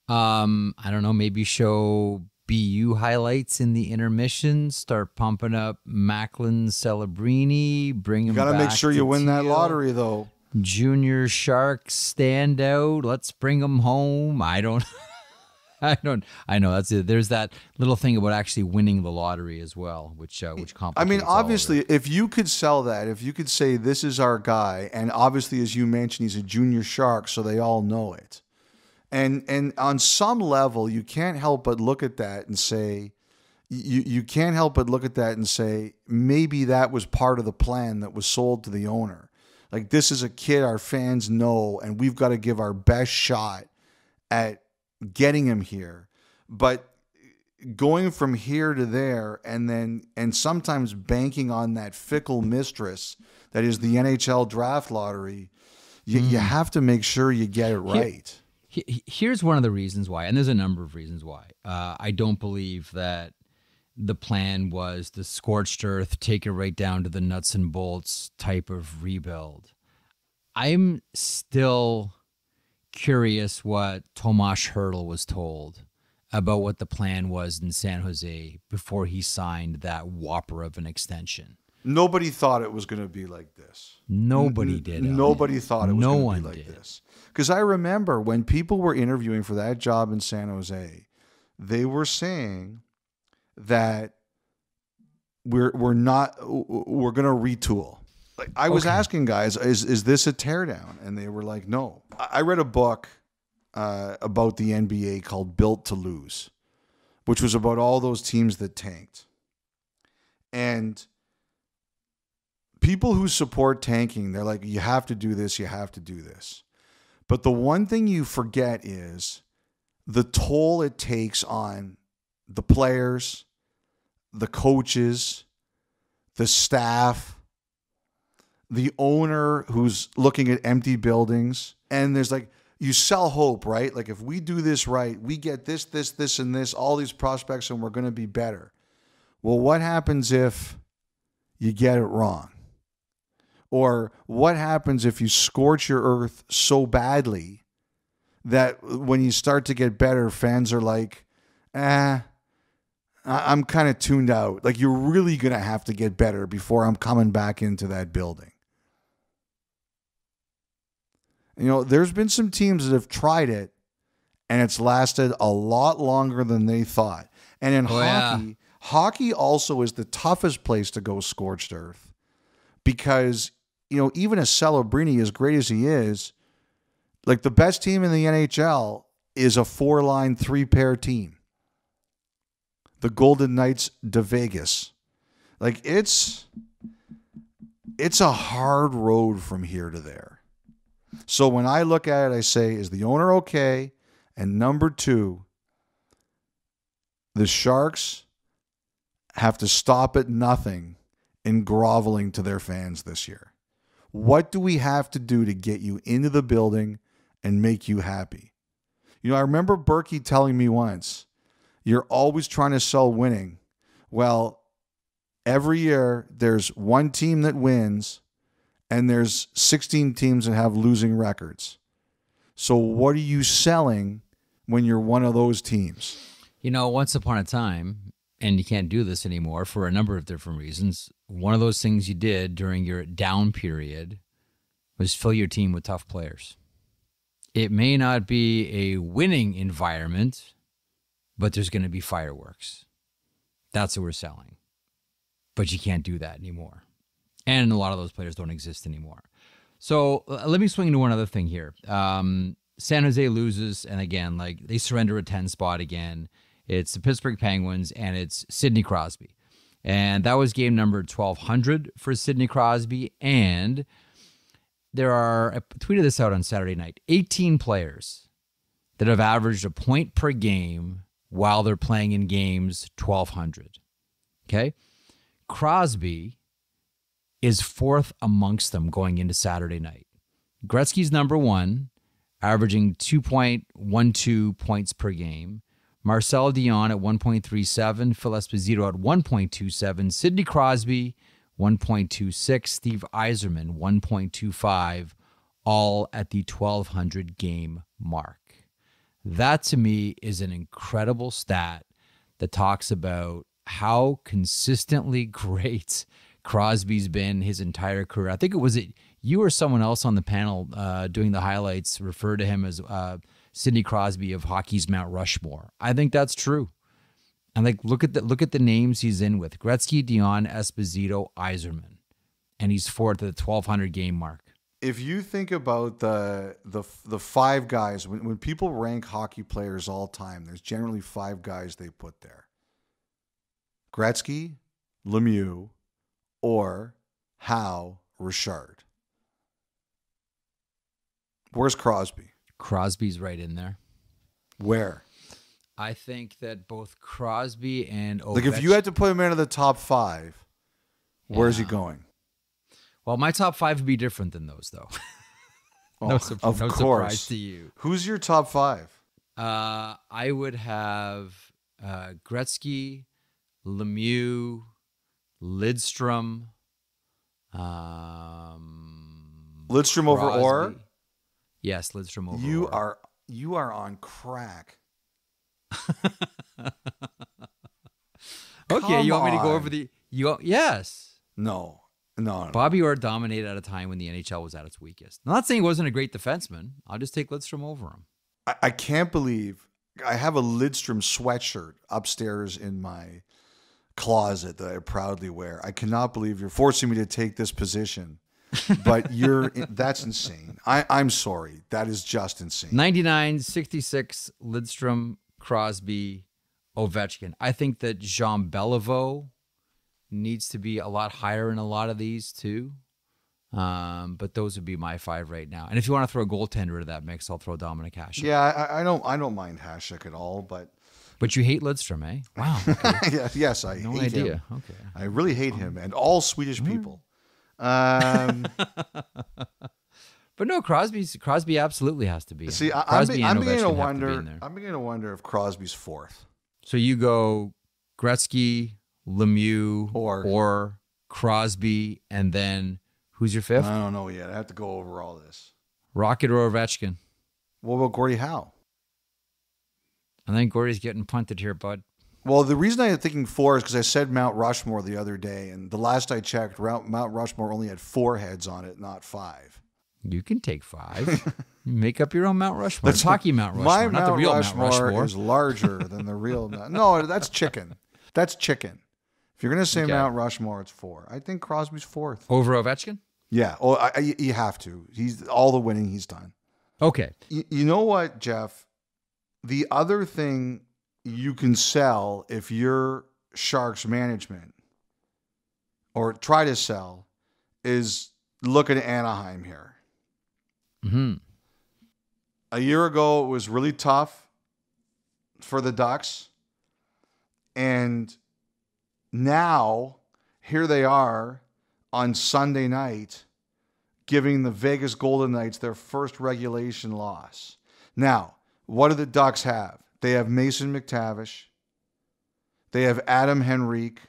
Speaker 1: I don't know, maybe show BU highlights in the intermission, start pumping up Macklin, Celebrini, bring him back.
Speaker 2: You got to make sure you win that lottery, though.
Speaker 1: Junior Sharks stand out. Let's bring them home. I know that's it. There's that little thing about actually winning the lottery as well, which complicates.
Speaker 2: I mean, obviously, if you could sell that, if you could say this is our guy, and obviously, as you mentioned, he's a junior Shark, so they all know it. And on some level, you can't help but look at that and say, maybe that was part of the plan that was sold to the owner. Like, this is a kid our fans know, and we've got to give our best shot at getting him here. But going from here to there and sometimes banking on that fickle mistress that is the NHL draft lottery, you have to make sure you get it right.
Speaker 1: Here's one of the reasons why, and there's a number of reasons why. I don't believe that the plan was the scorched earth, take it right down to the nuts and bolts type of rebuild. I'm still curious what Tomas Hertl was told about what the plan was in San Jose before he signed that whopper of an extension.
Speaker 2: Nobody thought it was going to be like this.
Speaker 1: Nobody did.
Speaker 2: Nobody thought it was going to be like this. Because I remember when people were interviewing for that job in San Jose, they were saying that we're going to retool. Like, I was asking guys, is this a teardown? And they were like, no. I read a book about the NBA called Built to Lose, which was about all those teams that tanked. And people who support tanking, they're like, you have to do this, you have to do this. But the one thing you forget is the toll it takes on the players, the coaches, the staff, the owner who's looking at empty buildings. And there's like, you sell hope, right? Like, if we do this right, we get this, and this, all these prospects, and we're going to be better. Well, what happens if you get it wrong? Or what happens if you scorch your earth so badly that when you start to get better, fans are like, I'm kind of tuned out. Like, you're really going to have to get better before I'm coming back into that building. There's been some teams that have tried it, and it's lasted a lot longer than they thought. And in hockey also is the toughest place to go scorched earth because, even a Celebrini, as great as he is, like, the best team in the NHL is a 4-line, 3-pair team. The Golden Knights de Vegas. Like, it's a hard road from here to there. So when I look at it, I say, is the owner okay? And number two, the Sharks have to stop at nothing in groveling to their fans this year. What do we have to do to get you into the building and make you happy? I remember Berkey telling me once, you're always trying to sell winning. Well, every year there's one team that wins and there's 16 teams that have losing records. So what are you selling when you're one of those teams?
Speaker 1: Once upon a time, and you can't do this anymore for a number of different reasons, one of those things you did during your down period was fill your team with tough players. It may not be a winning environment, but there's going to be fireworks. That's what we're selling. But you can't do that anymore. And a lot of those players don't exist anymore. So let me swing into one other thing here. San Jose loses, and again, like they surrender a 10 spot again. It's the Pittsburgh Penguins, and it's Sidney Crosby. And that was game number 1200 for Sidney Crosby. And there are, I tweeted this out on Saturday night, 18 players that have averaged a point per game while they're playing in games 1200. Okay? Crosby is fourth amongst them going into Saturday night. Gretzky's number one, averaging 2.12 points per game. Marcel Dion at 1.37, Phil Esposito at 1.27, Sidney Crosby 1.26, Steve Yzerman 1.25, all at the 1,200 game mark. That to me is an incredible stat that talks about how consistently great Crosby's been his entire career. I think it was you or someone else on the panel doing the highlights referred to him as Sidney Crosby of hockey's Mount Rushmore. I think that's true. And like look at the names he's in with: Gretzky, Dion, Esposito, Yzerman, and he's fourth at the 1,200 game mark.
Speaker 2: If you think about the five guys, when people rank hockey players all time, there's generally five guys they put there: Gretzky, Lemieux, or Howe, Richard. Where's Crosby?
Speaker 1: Crosby's right in there.
Speaker 2: Where?
Speaker 1: I think that both Crosby and Ovechkin.
Speaker 2: Like if you had to put him into the top five, where's he going?
Speaker 1: Well, my top five would be different than those, though.
Speaker 2: No
Speaker 1: surprise to you.
Speaker 2: Who's your top five?
Speaker 1: I would have Gretzky, Lemieux, Lidstrom.
Speaker 2: Lidstrom over
Speaker 1: Crosby.
Speaker 2: Orr?
Speaker 1: Yes, Lidstrom over
Speaker 2: Orr.
Speaker 1: Orr.
Speaker 2: You are on crack.
Speaker 1: Okay, you want me to go over the... Yes.
Speaker 2: No.
Speaker 1: Bobby Orr dominated at a time when the NHL was at its weakest. I'm not saying he wasn't a great defenseman. I'll just take Lidstrom over him.
Speaker 2: I can't believe I have a Lidstrom sweatshirt upstairs in my closet that I proudly wear. I cannot believe you're forcing me to take this position, but that's insane. I'm sorry. That is just insane.
Speaker 1: 99, 66, Lidstrom, Crosby, Ovechkin. I think that Jean Beliveau needs to be a lot higher in a lot of these too. But those would be my five right now. And if you want to throw a goaltender into that mix, I'll throw Dominic Hasek.
Speaker 2: Yeah, I don't mind Hasek at all, but
Speaker 1: you hate Lidstrom, eh? Wow. Okay.
Speaker 2: Yes, I
Speaker 1: no
Speaker 2: hate
Speaker 1: idea.
Speaker 2: him.
Speaker 1: Okay.
Speaker 2: I really hate him and all Swedish people.
Speaker 1: But no, Crosby absolutely has to be.
Speaker 2: See, I'm beginning to wonder if Crosby's fourth.
Speaker 1: So you go Gretzky, Lemieux, or Crosby, and then who's your fifth?
Speaker 2: I don't know yet. I have to go over all this.
Speaker 1: Rocket or Ovechkin?
Speaker 2: What about Gordie Howe?
Speaker 1: I think Gordie's getting punted here, bud.
Speaker 2: Well, the reason I'm thinking four is because I said Mount Rushmore the other day, and the last I checked, Mount Rushmore only had 4 heads on it, not 5.
Speaker 1: You can take 5. Make up your own Mount Rushmore. It's hockey Mount Rushmore,
Speaker 2: my
Speaker 1: not the real Mount Rushmore.
Speaker 2: Is larger than the real Mount. No, that's chicken. That's chicken. If you're going to say Mount Rushmore, it's 4. I think Crosby's fourth.
Speaker 1: Over Ovechkin?
Speaker 2: Yeah. Oh, you have to. He's all the winning he's done.
Speaker 1: Okay.
Speaker 2: You know what, Jeff? The other thing you can sell if you're Sharks management or try to sell is look at Anaheim here.
Speaker 1: Mm-hmm.
Speaker 2: A year ago, it was really tough for the Ducks. And now, here they are on Sunday night giving the Vegas Golden Knights their first regulation loss. Now, what do the Ducks have? They have Mason McTavish. They have Adam Henrique.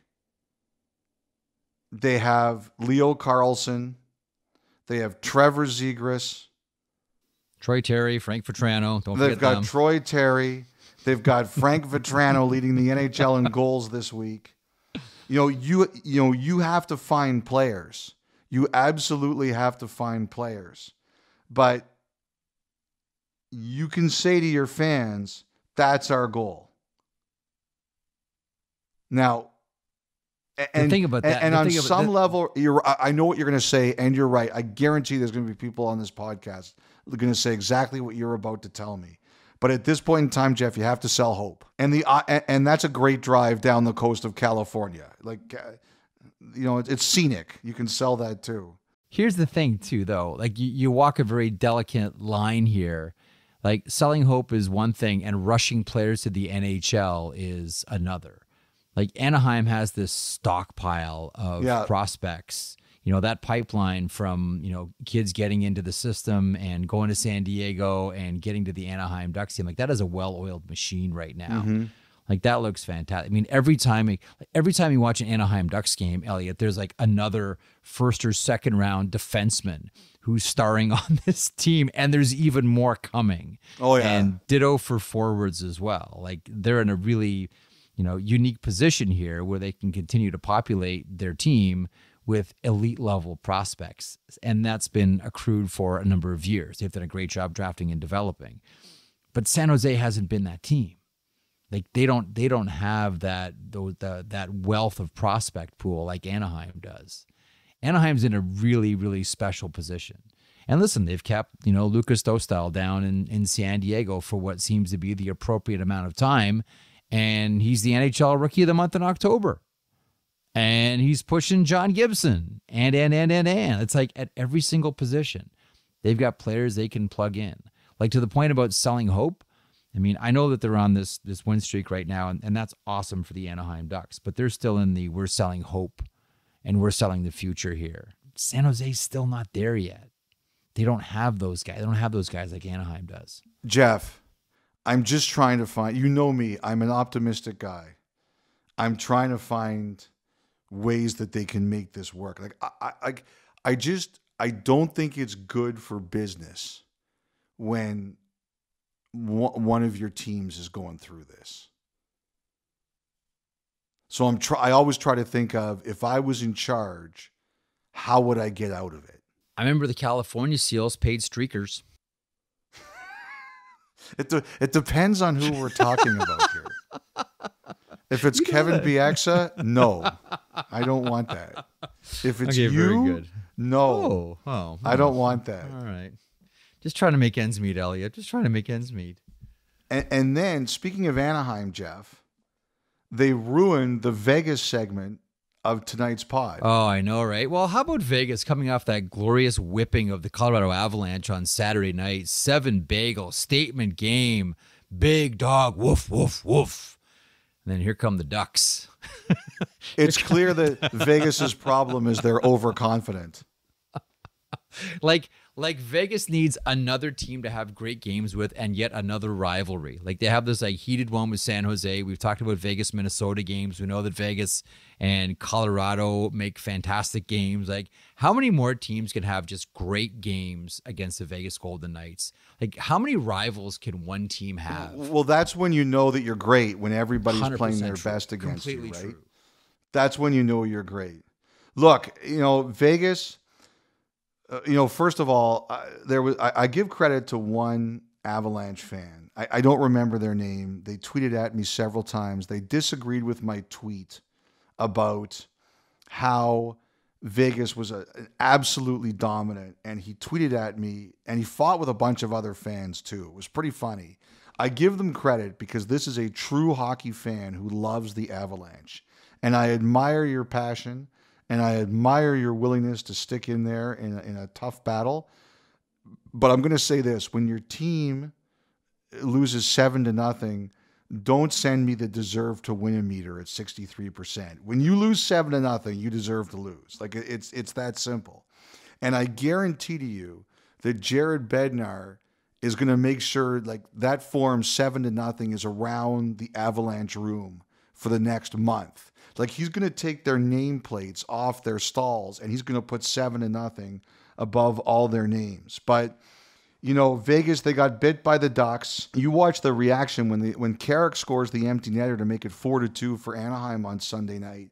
Speaker 2: They have Leo Carlson. They have Trevor Zegras.
Speaker 1: Troy Terry, Frank Vetrano.
Speaker 2: They've got Troy Terry. They've got Frank Vetrano leading the NHL in goals this week. You have to find players. You absolutely have to find players. But you can say to your fans, that's our goal. Now, And
Speaker 1: the thing about that,
Speaker 2: and on some level, I know what you're going to say, and you're right. I guarantee there's going to be people on this podcast that are going to say exactly what you're about to tell me. But at this point in time, Jeff, you have to sell hope, and that's a great drive down the coast of California. Like, it's scenic. You can sell that too.
Speaker 1: Here's the thing, too, though. Like, you walk a very delicate line here. Like, selling hope is one thing, and rushing players to the NHL is another. Like, Anaheim has this stockpile of prospects. That pipeline from, kids getting into the system and going to San Diego and getting to the Anaheim Ducks team. Like, that is a well-oiled machine right now. Mm-hmm. Like, that looks fantastic. I mean, every time you watch an Anaheim Ducks game, Elliotte, there's like another first or second round defenseman who's starring on this team, and there's even more coming.
Speaker 2: Oh, yeah.
Speaker 1: And ditto for forwards as well. Like, they're in a really, unique position here where they can continue to populate their team with elite level prospects. And that's been accrued for a number of years. They've done a great job drafting and developing. But San Jose hasn't been that team. Like, they don't have that wealth of prospect pool like Anaheim does. Anaheim's in a really, really special position. And listen, they've kept, Lucas Dostal down in San Diego for what seems to be the appropriate amount of time. And he's the NHL Rookie of the Month in October. And he's pushing John Gibson. And. It's like at every single position, they've got players they can plug in. Like, to the point about selling hope, I mean, I know that they're on this win streak right now, and that's awesome for the Anaheim Ducks, but they're still in the we're selling hope and we're selling the future here. San Jose's still not there yet. They don't have those guys. They don't have those guys like Anaheim does.
Speaker 2: Jeff, I'm just trying to find, me, I'm an optimistic guy. I'm trying to find ways that they can make this work. Like, I don't think it's good for business when one of your teams is going through this. So I always try to think of, if I was in charge, how would I get out of it?
Speaker 1: I remember the California Seals paid streakers.
Speaker 2: It depends on who we're talking about here. If it's Kevin Bieksa, no, I don't want that. If it's
Speaker 1: very good.
Speaker 2: No, I don't want that.
Speaker 1: All right. Just trying to make ends meet, Elliotte. Just trying to make ends meet.
Speaker 2: And then, speaking of Anaheim, Jeff, they ruined the Vegas segment of tonight's pod.
Speaker 1: Oh, I know, right? Well, how about Vegas coming off that glorious whipping of the Colorado Avalanche on Saturday night? 7 bagel, statement game, big dog, woof, woof, woof. And then here come the Ducks.
Speaker 2: It's clear that Vegas's problem is they're overconfident.
Speaker 1: Like Vegas needs another team to have great games with, and yet another rivalry. Like, they have this heated one with San Jose. We've talked about Vegas Minnesota games. We know that Vegas and Colorado make fantastic games. Like, how many more teams can have just great games against the Vegas Golden Knights? Like, how many rivals can one team have?
Speaker 2: Well, that's when you know that you're great, when everybody's playing their best against you, right? True. That's when you know you're great. Look, Vegas. First of all, I give credit to one Avalanche fan. I don't remember their name. They tweeted at me several times. They disagreed with my tweet about how Vegas was absolutely dominant. And he tweeted at me, and he fought with a bunch of other fans too. It was pretty funny. I give them credit because this is a true hockey fan who loves the Avalanche. And I admire your passion. And I admire your willingness to stick in there in a tough battle. But I'm going to say this. When your team loses 7-0, don't send me the deserve to win a meter at 63%. When you lose 7-0, you deserve to lose. Like, it's that simple. And I guarantee to you that Jared Bednar is going to make sure that form 7-0 is around the Avalanche room for the next month. Like, he's going to take their nameplates off their stalls, and he's going to put 7-0 above all their names. But, Vegas, they got bit by the Ducks. You watch the reaction when Carrick scores the empty netter to make it 4-2 for Anaheim on Sunday night.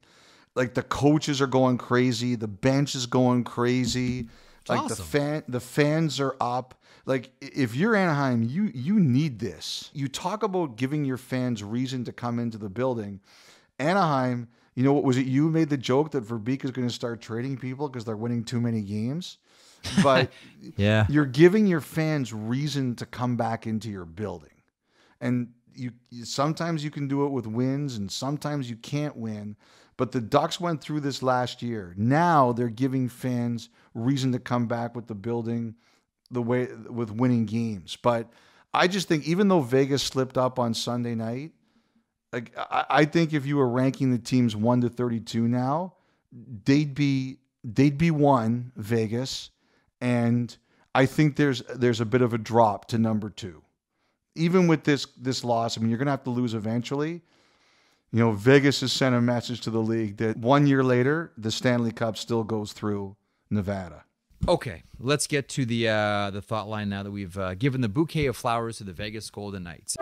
Speaker 2: Like, the coaches are going crazy. The bench is going crazy. Like, awesome. The fans are up. Like, if you're Anaheim, you need this. You talk about giving your fans reason to come into the building. Anaheim You know what was it? You made the joke that Verbeek is going to start trading people because they're winning too many games. But
Speaker 1: Yeah.
Speaker 2: you're giving your fans reason to come back into your building. And sometimes you can do it with wins and sometimes you can't win. But the Ducks went through this last year. Now they're giving fans reason to come back with the building the way with winning games. But I just think even though Vegas slipped up on Sunday night, like I think if you were ranking the teams 1 to 32 now, they'd be 1 Vegas, and I think there's a bit of a drop to number 2. Even with this loss, I mean, you're going to have to lose eventually. You know, Vegas has sent a message to the league that 1 year later, the Stanley Cup still goes through Nevada.
Speaker 1: Okay, let's get to the thought line now that we've given the bouquet of flowers to the Vegas Golden Knights.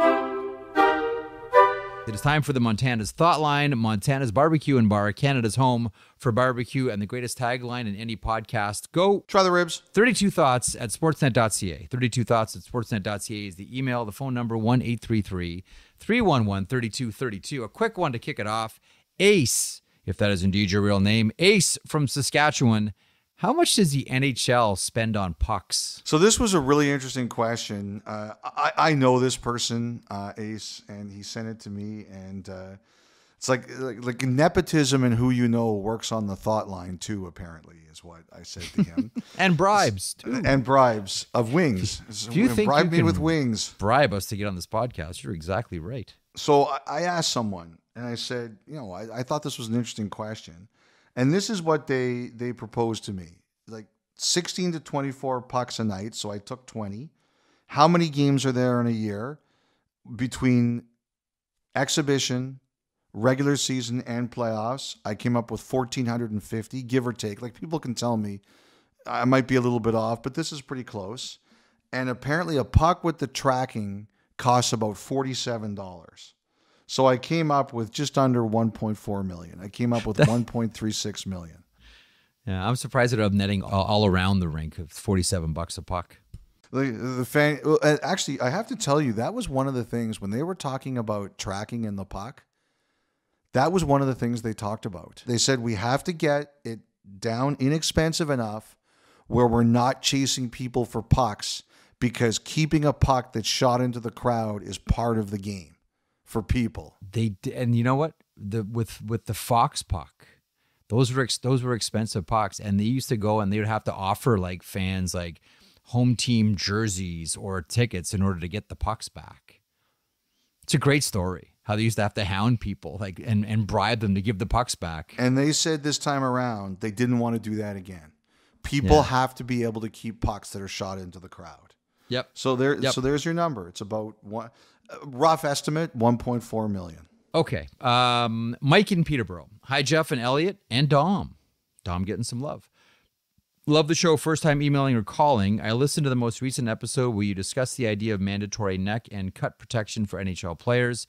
Speaker 1: It is time for the Montana's Thought Line, Montana's Barbecue and Bar, Canada's home for barbecue, and the greatest tagline in any podcast. Go.
Speaker 2: Try the ribs.
Speaker 1: 32 Thoughts at sportsnet.ca. 32 Thoughts at sportsnet.ca is the email. The phone number, 1-833-311-3232. A quick one to kick it off. Ace, if that is indeed your real name. Ace from Saskatchewan. How much does the NHL spend on pucks?
Speaker 2: So this was a really interesting question. I know this person, Ace, and he sent it to me. And it's like nepotism and who you know works on the thought line too, apparently, is what I said to him.
Speaker 1: And bribes, too.
Speaker 2: And bribes of wings.
Speaker 1: If you think
Speaker 2: bribe
Speaker 1: you
Speaker 2: me
Speaker 1: can
Speaker 2: with wings.
Speaker 1: Bribe us to get on this podcast, you're exactly right.
Speaker 2: So I asked someone, and I said, I thought this was an interesting question. And this is what they proposed to me. Like 16 to 24 pucks a night, so I took 20. How many games are there in a year between exhibition, regular season, and playoffs? I came up with 1,450, give or take. Like, people can tell me I might be a little bit off, but this is pretty close. And apparently a puck with the tracking costs about $47. So I came up with just under 1.4 million. I came up with 1.36 million.
Speaker 1: Yeah, I'm surprised that I'm netting all around the rink of $47 a puck.
Speaker 2: The fan, actually, I have to tell you, that was one of the things when they were talking about tracking in the puck. That was one of the things they talked about. They said we have to get it down inexpensive enough where we're not chasing people for pucks, because keeping a puck that's shot into the crowd is part of the game for people.
Speaker 1: And you know what? With the Fox puck, those were expensive pucks, and they used to go and they would have to offer like fans like home team jerseys or tickets in order to get the pucks back. It's a great story how they used to have to hound people like and bribe them to give the pucks back.
Speaker 2: And they said this time around they didn't want to do that again. People have to be able to keep pucks that are shot into the crowd.
Speaker 1: Yep.
Speaker 2: So there's your number. It's about rough estimate, 1.4 million.
Speaker 1: Okay. Mike in Peterborough. Hi, Jeff and Elliotte and Dom. Dom getting some love. Love the show. First time emailing or calling. I listened to the most recent episode where you discussed the idea of mandatory neck and cut protection for NHL players.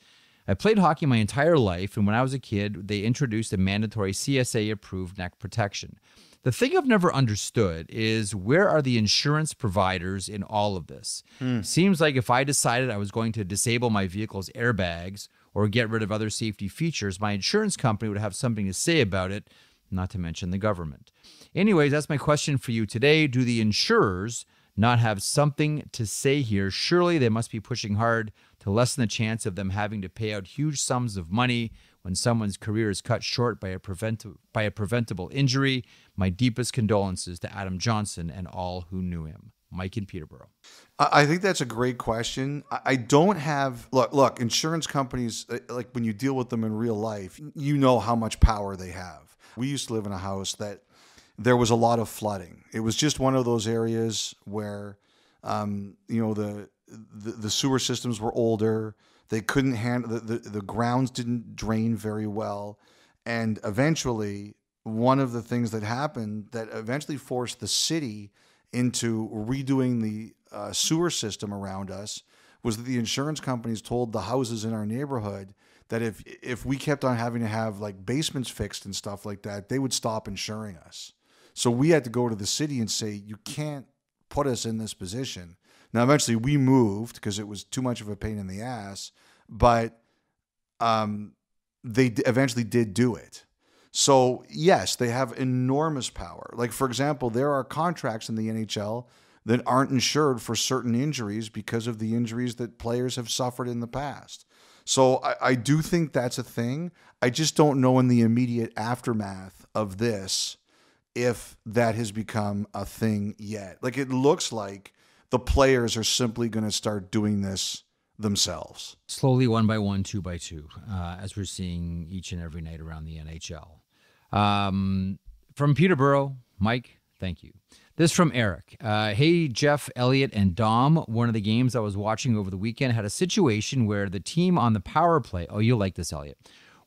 Speaker 1: I played hockey my entire life, and when I was a kid, they introduced a mandatory CSA-approved neck protection. The thing I've never understood is, where are the insurance providers in all of this? Seems like if I decided I was going to disable my vehicle's airbags or get rid of other safety features, my insurance company would have something to say about it, not to mention the government. Anyways, that's my question for you today. Do the insurers not have something to say here? Surely they must be pushing hard to lessen the chance of them having to pay out huge sums of money when someone's career is cut short by a preventable injury. My deepest condolences to Adam Johnson and all who knew him. Mike in Peterborough.
Speaker 2: I think that's a great question. I don't have... Look, insurance companies, like when you deal with them in real life, you know how much power they have. We used to live in a house that there was a lot of flooding. It was just one of those areas where, the sewer systems were older. They couldn't handle... The grounds didn't drain very well. And eventually, one of the things that happened that eventually forced the city into redoing the sewer system around us was that the insurance companies told the houses in our neighborhood that if we kept on having to have like basements fixed and stuff like that, they would stop insuring us. So we had to go to the city and say, you can't put us in this position. Now, eventually we moved because it was too much of a pain in the ass, but they eventually did do it. So, yes, they have enormous power. Like, for example, there are contracts in the NHL that aren't insured for certain injuries because of the injuries that players have suffered in the past. So I do think that's a thing. I just don't know in the immediate aftermath of this if that has become a thing yet. Like, it looks like the players are simply going to start doing this themselves.
Speaker 1: Slowly, one by one, two by two, as we're seeing each and every night around the NHL. From Peterborough, Mike, thank you. This from Eric. Hey, Jeff, Elliotte, and Dom. One of the games I was watching over the weekend had a situation where the team on the power play, oh, you'll like this, Elliotte,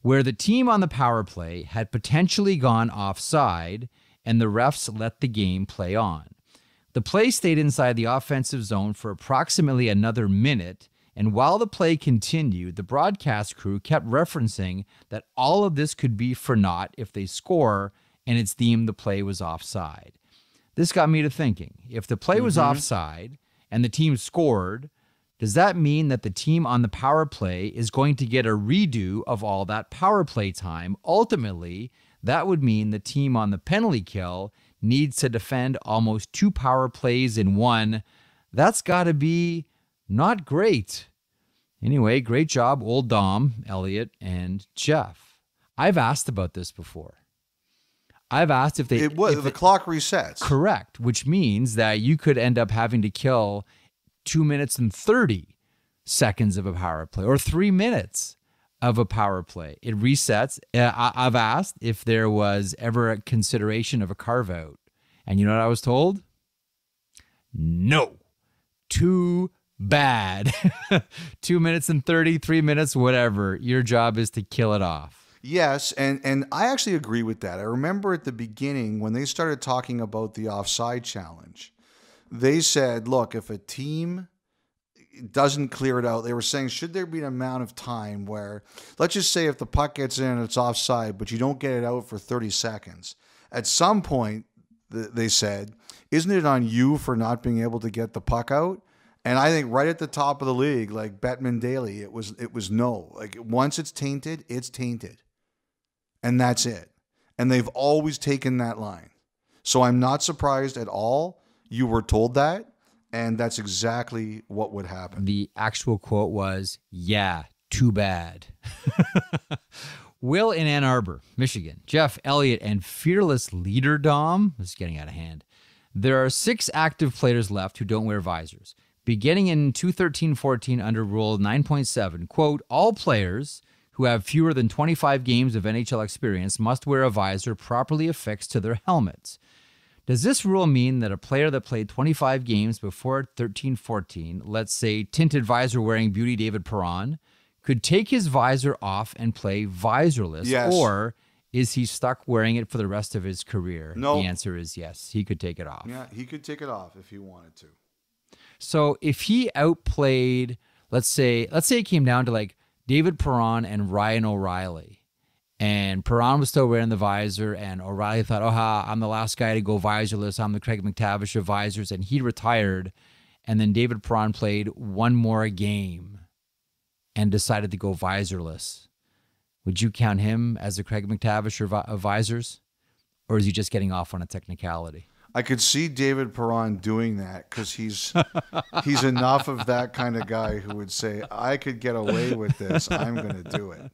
Speaker 1: where the team on the power play had potentially gone offside and the refs let the game play on. The play stayed inside the offensive zone for approximately another minute, and while the play continued, the broadcast crew kept referencing that all of this could be for naught if they score, and it's deemed the play was offside. This got me to thinking, if the play was offside and the team scored, does that mean that the team on the power play is going to get a redo of all that power play time? Ultimately, that would mean the team on the penalty kill needs to defend almost 2 power plays in one. That's got to be not great. Anyway, great job, old Dom, Elliotte, and Jeff. I've asked about this before. I've asked if
Speaker 2: the clock resets.
Speaker 1: Correct, which means that you could end up having to kill 2 minutes and 30 seconds of a power play or 3 minutes of a power play. It resets. I've asked if there was ever a consideration of a carve out. And you know what I was told? No. Too bad. 2 minutes and 30, 3 minutes, whatever. Your job is to kill it off.
Speaker 2: Yes, and I actually agree with that. I remember at the beginning when they started talking about the offside challenge, they said, look, if a team doesn't clear it out, they were saying, should there be an amount of time where, let's just say if the puck gets in and it's offside, but you don't get it out for 30 seconds. At some point, they said, isn't it on you for not being able to get the puck out? And I think right at the top of the league, like Bettman Daily, it was no. Like, once it's tainted, it's tainted. And that's it. And they've always taken that line. So I'm not surprised at all you were told that, and that's exactly what would happen.
Speaker 1: The actual quote was, yeah, too bad. Will in Ann Arbor, Michigan. Jeff, Elliotte, and fearless leader Dom. This is getting out of hand. There are 6 active players left who don't wear visors. Beginning in 213-14 under Rule 9.7, quote, all players who have fewer than 25 games of NHL experience must wear a visor properly affixed to their helmets. Does this rule mean that a player that played 25 games before 13-14, let's say tinted visor wearing beauty David Perron, could take his visor off and play visorless?
Speaker 2: Yes.
Speaker 1: Or is he stuck wearing it for the rest of his career?
Speaker 2: No.
Speaker 1: The answer is yes. He could take it off.
Speaker 2: Yeah, he could take it off if he wanted to.
Speaker 1: So if he outplayed, let's say it came down to like David Perron and Ryan O'Reilly, and Perron was still wearing the visor, and O'Reilly thought, I'm the last guy to go visorless. I'm the Craig McTavish of visors, and he retired. And then David Perron played one more game and decided to go visorless. Would you count him as the Craig McTavish of visors? Or is he just getting off on a technicality?
Speaker 2: I could see David Perron doing that because he's enough of that kind of guy who would say, I could get away with this. I'm going to do it.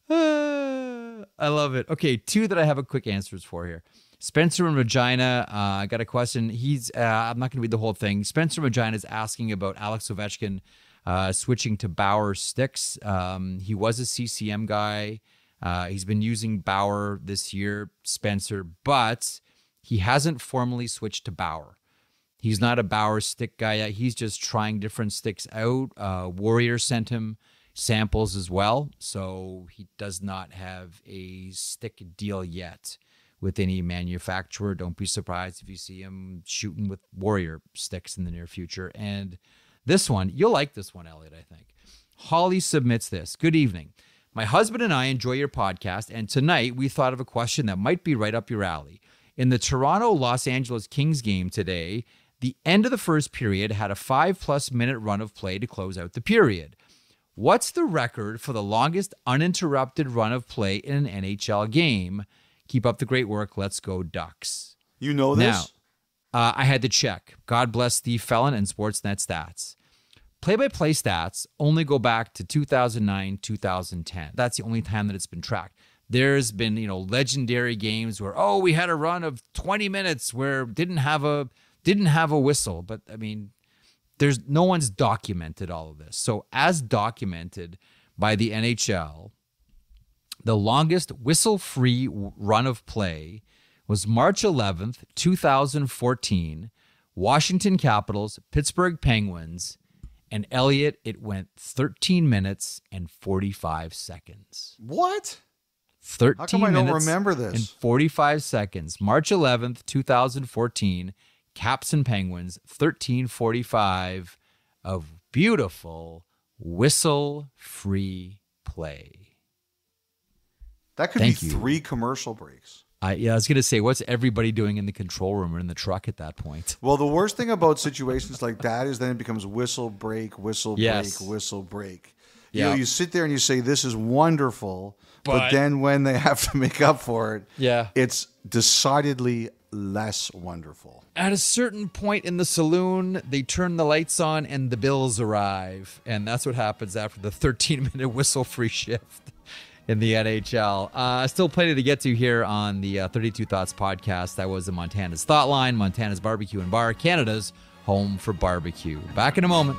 Speaker 1: I love it. Okay, 2 that I have a quick answers for here. Spencer in Regina, I got a question. I'm not going to read the whole thing. Spencer in Regina is asking about Alex Ovechkin switching to Bauer sticks. He was a CCM guy. He's been using Bauer this year, Spencer, but he hasn't formally switched to Bauer. He's not a Bauer stick guy yet. He's just trying different sticks out. Warrior sent him samples as well, so he does not have a stick deal yet with any manufacturer. Don't be surprised if you see him shooting with Warrior sticks in the near future. And this one, you'll like this one, Elliotte, I think. Holly submits this. Good evening. My husband and I enjoy your podcast, and tonight we thought of a question that might be right up your alley. In the Toronto-Los Angeles Kings game today, the end of the first period had a 5+ minute run of play to close out the period. What's the record for the longest uninterrupted run of play in an NHL game? Keep up the great work. Let's go Ducks.
Speaker 2: You know this?
Speaker 1: Now, I had to check. God bless Steve Fallon and Sportsnet stats. Play-by-play stats only go back to 2009, 2010. That's the only time that it's been tracked. There's been, legendary games where, we had a run of 20 minutes where didn't have a whistle. But I mean, no one's documented all of this. So as documented by the NHL, the longest whistle-free run of play was March 11th, 2014, Washington Capitals, Pittsburgh Penguins, and Elliotte, it went 13 minutes and 45 seconds.
Speaker 2: What?
Speaker 1: 13
Speaker 2: How come I don't
Speaker 1: minutes
Speaker 2: remember this?
Speaker 1: and 45 seconds. March 11th, 2014, Caps and Penguins, 13:45 of beautiful whistle-free play.
Speaker 2: That could be 3 commercial breaks.
Speaker 1: I was going to say, what's everybody doing in the control room or in the truck at that point?
Speaker 2: Well, the worst thing about situations like that is then it becomes whistle break, whistle break, whistle break.
Speaker 1: Yeah.
Speaker 2: You sit there and you say, this is wonderful, but then when they have to make up for it, it's decidedly less wonderful.
Speaker 1: At a certain point in the saloon, they turn the lights on and the bills arrive. And that's what happens after the 13-minute whistle-free shift in the NHL. Still plenty to get to here on the 32 Thoughts podcast. That was the Montana's Thought Line, Montana's Barbecue and Bar, Canada's home for barbecue. Back in a moment.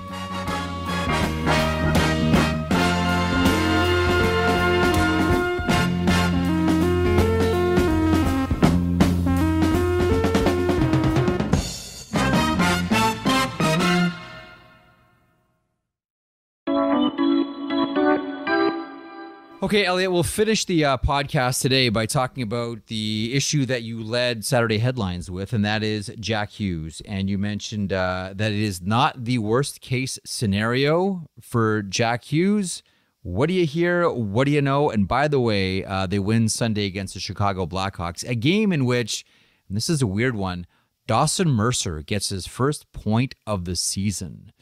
Speaker 1: Okay, Elliotte, we'll finish the podcast today by talking about the issue that you led Saturday headlines with, and that is Jack Hughes. And you mentioned that it is not the worst case scenario for Jack Hughes. What do you hear? What do you know? And by the way, they win Sunday against the Chicago Blackhawks, a game in which, and this is a weird one, Dawson Mercer gets his first point of the season.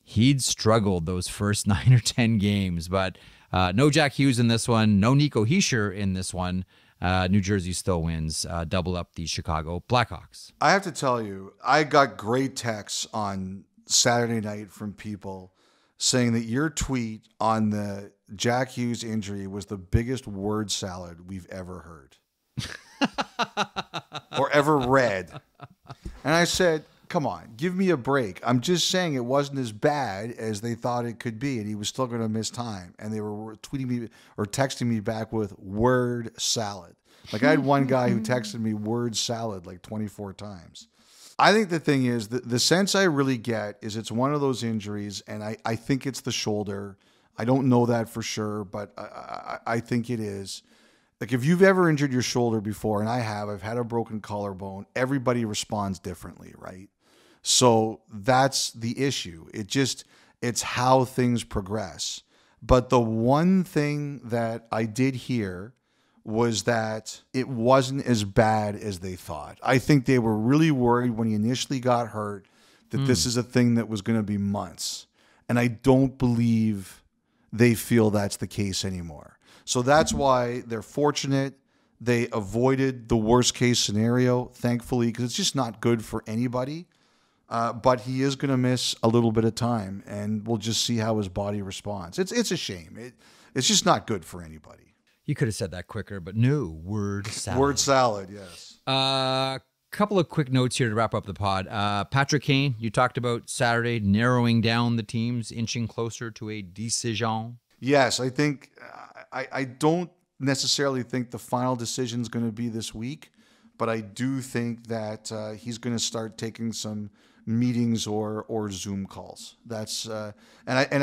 Speaker 1: He'd struggled those first 9 or 10 games, but no Jack Hughes in this one, no Nico Hischier in this one. New Jersey still wins, double up the Chicago Blackhawks.
Speaker 2: I have to tell you, I got great texts on Saturday night from people saying that your tweet on the Jack Hughes injury was the biggest word salad we've ever heard or ever read. And I said, come on, give me a break. I'm just saying it wasn't as bad as they thought it could be, and he was still going to miss time. And they were tweeting me or texting me back with word salad. Like I had one guy who texted me word salad like 24 times. I think the thing is, the sense I really get is it's one of those injuries, and I think it's the shoulder. I don't know that for sure, but I think it is. Like if you've ever injured your shoulder before, and I've had a broken collarbone, everybody responds differently, right? So that's the issue. It's how things progress. But the one thing that I did hear was that it wasn't as bad as they thought. I think they were really worried when he initially got hurt that this is a thing that was going to be months. And I don't believe they feel that's the case anymore. So that's why they're fortunate. They avoided the worst case scenario, thankfully, because it's just not good for anybody. But he is going to miss a little bit of time, and we'll just see how his body responds. It's a shame. It's just not good for anybody.
Speaker 1: You could have said that quicker, but no, word salad.
Speaker 2: Word salad, yes.
Speaker 1: Couple of quick notes here to wrap up the pod. Patrick Kane, you talked about Saturday narrowing down the teams, inching closer to a decision.
Speaker 2: Yes, I think I don't necessarily think the final decision is going to be this week, but I do think that he's going to start taking some meetings or Zoom calls. That's and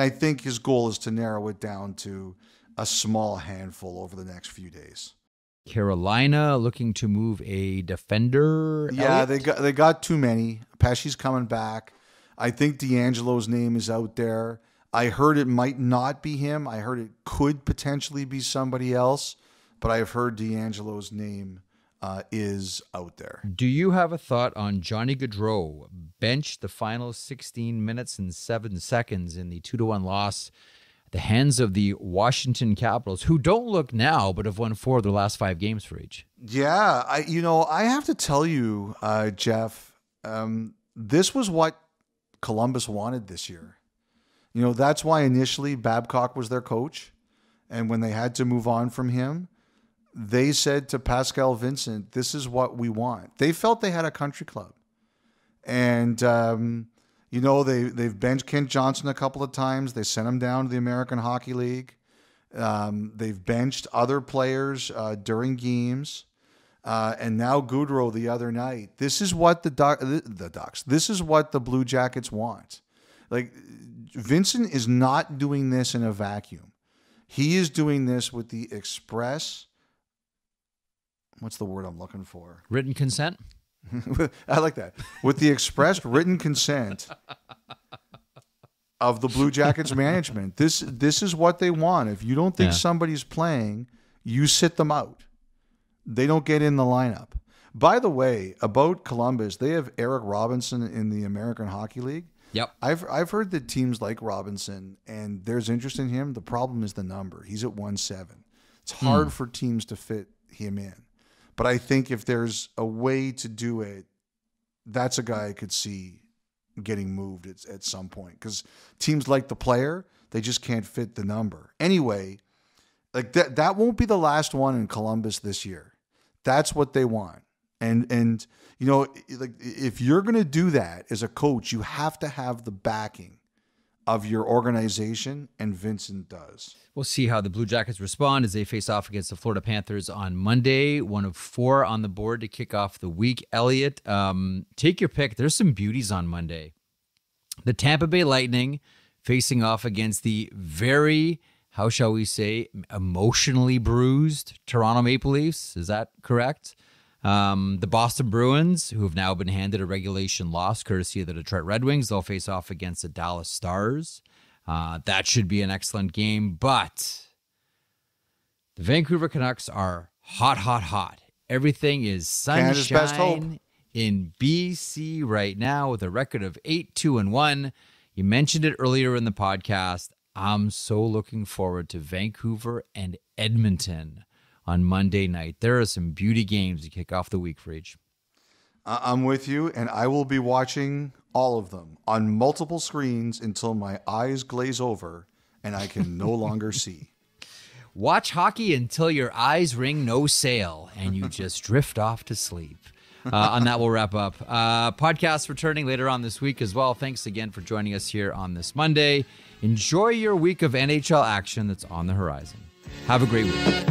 Speaker 2: I think his goal is to narrow it down to a small handful over the next few days.
Speaker 1: Carolina looking to move a defender.
Speaker 2: Yeah, they got too many. Pesci's coming back. I think D'Angelo's name is out there. I heard it might not be him. I heard it could potentially be somebody else, but I've heard D'Angelo's name is out there.
Speaker 1: Do you have a thought on Johnny Gaudreau benched the final 16 minutes and 7 seconds in the 2-1 loss the hands of the Washington Capitals, who don't look now, but have won 4 of their last 5 games for each.
Speaker 2: Yeah, I have to tell you, Jeff, this was what Columbus wanted this year. That's why initially Babcock was their coach. And when they had to move on from him, they said to Pascal Vincent, this is what we want. They felt they had a country club. And, they've benched Kent Johnson a couple of times. They sent him down to the American Hockey League. They've benched other players during games. And now Goudreau the other night. This is what the Ducks. This is what the Blue Jackets want. Like, Vincent is not doing this in a vacuum. He is doing this with the express. What's the word I'm looking for?
Speaker 1: Written consent?
Speaker 2: I like that. With the expressed written consent of the Blue Jackets management. This is what they want. If you don't think somebody's playing, you sit them out. They don't get in the lineup. By the way, about Columbus, they have Eric Robinson in the American Hockey League.
Speaker 1: Yep.
Speaker 2: I've heard that teams like Robinson, and there's interest in him. The problem is the number. He's at 1.7. It's hard for teams to fit him in. But I think if there's a way to do it, that's a guy I could see getting moved at some point. Because teams like the player, they just can't fit the number. Anyway, like that won't be the last one in Columbus this year. That's what they want. And like if you're going to do that as a coach, you have to have the backing of your organization, and Vincent does.
Speaker 1: We'll see how the Blue Jackets respond as they face off against the Florida Panthers on Monday. 1 of 4 on the board to kick off the week. Elliotte, take your pick. There's some beauties on Monday. The Tampa Bay Lightning facing off against the very, how shall we say, emotionally bruised Toronto Maple Leafs. Is that correct? The Boston Bruins, who have now been handed a regulation loss courtesy of the Detroit Red Wings, they'll face off against the Dallas Stars. That should be an excellent game, but the Vancouver Canucks are hot. Everything is sunshine in BC right now with a record of 8-2-1. You mentioned it earlier in the podcast. I'm so looking forward to Vancouver and Edmonton on Monday night. There are some beauty games to kick off the week for each.
Speaker 2: I'm with you, and I will be watching all of them on multiple screens until my eyes glaze over and I can no longer see.
Speaker 1: Watch hockey until your eyes ring no sail and you just drift off to sleep. On that, we'll wrap up. Podcast returning later on this week as well. Thanks again for joining us here on this Monday. Enjoy your week of NHL action that's on the horizon. Have a great week.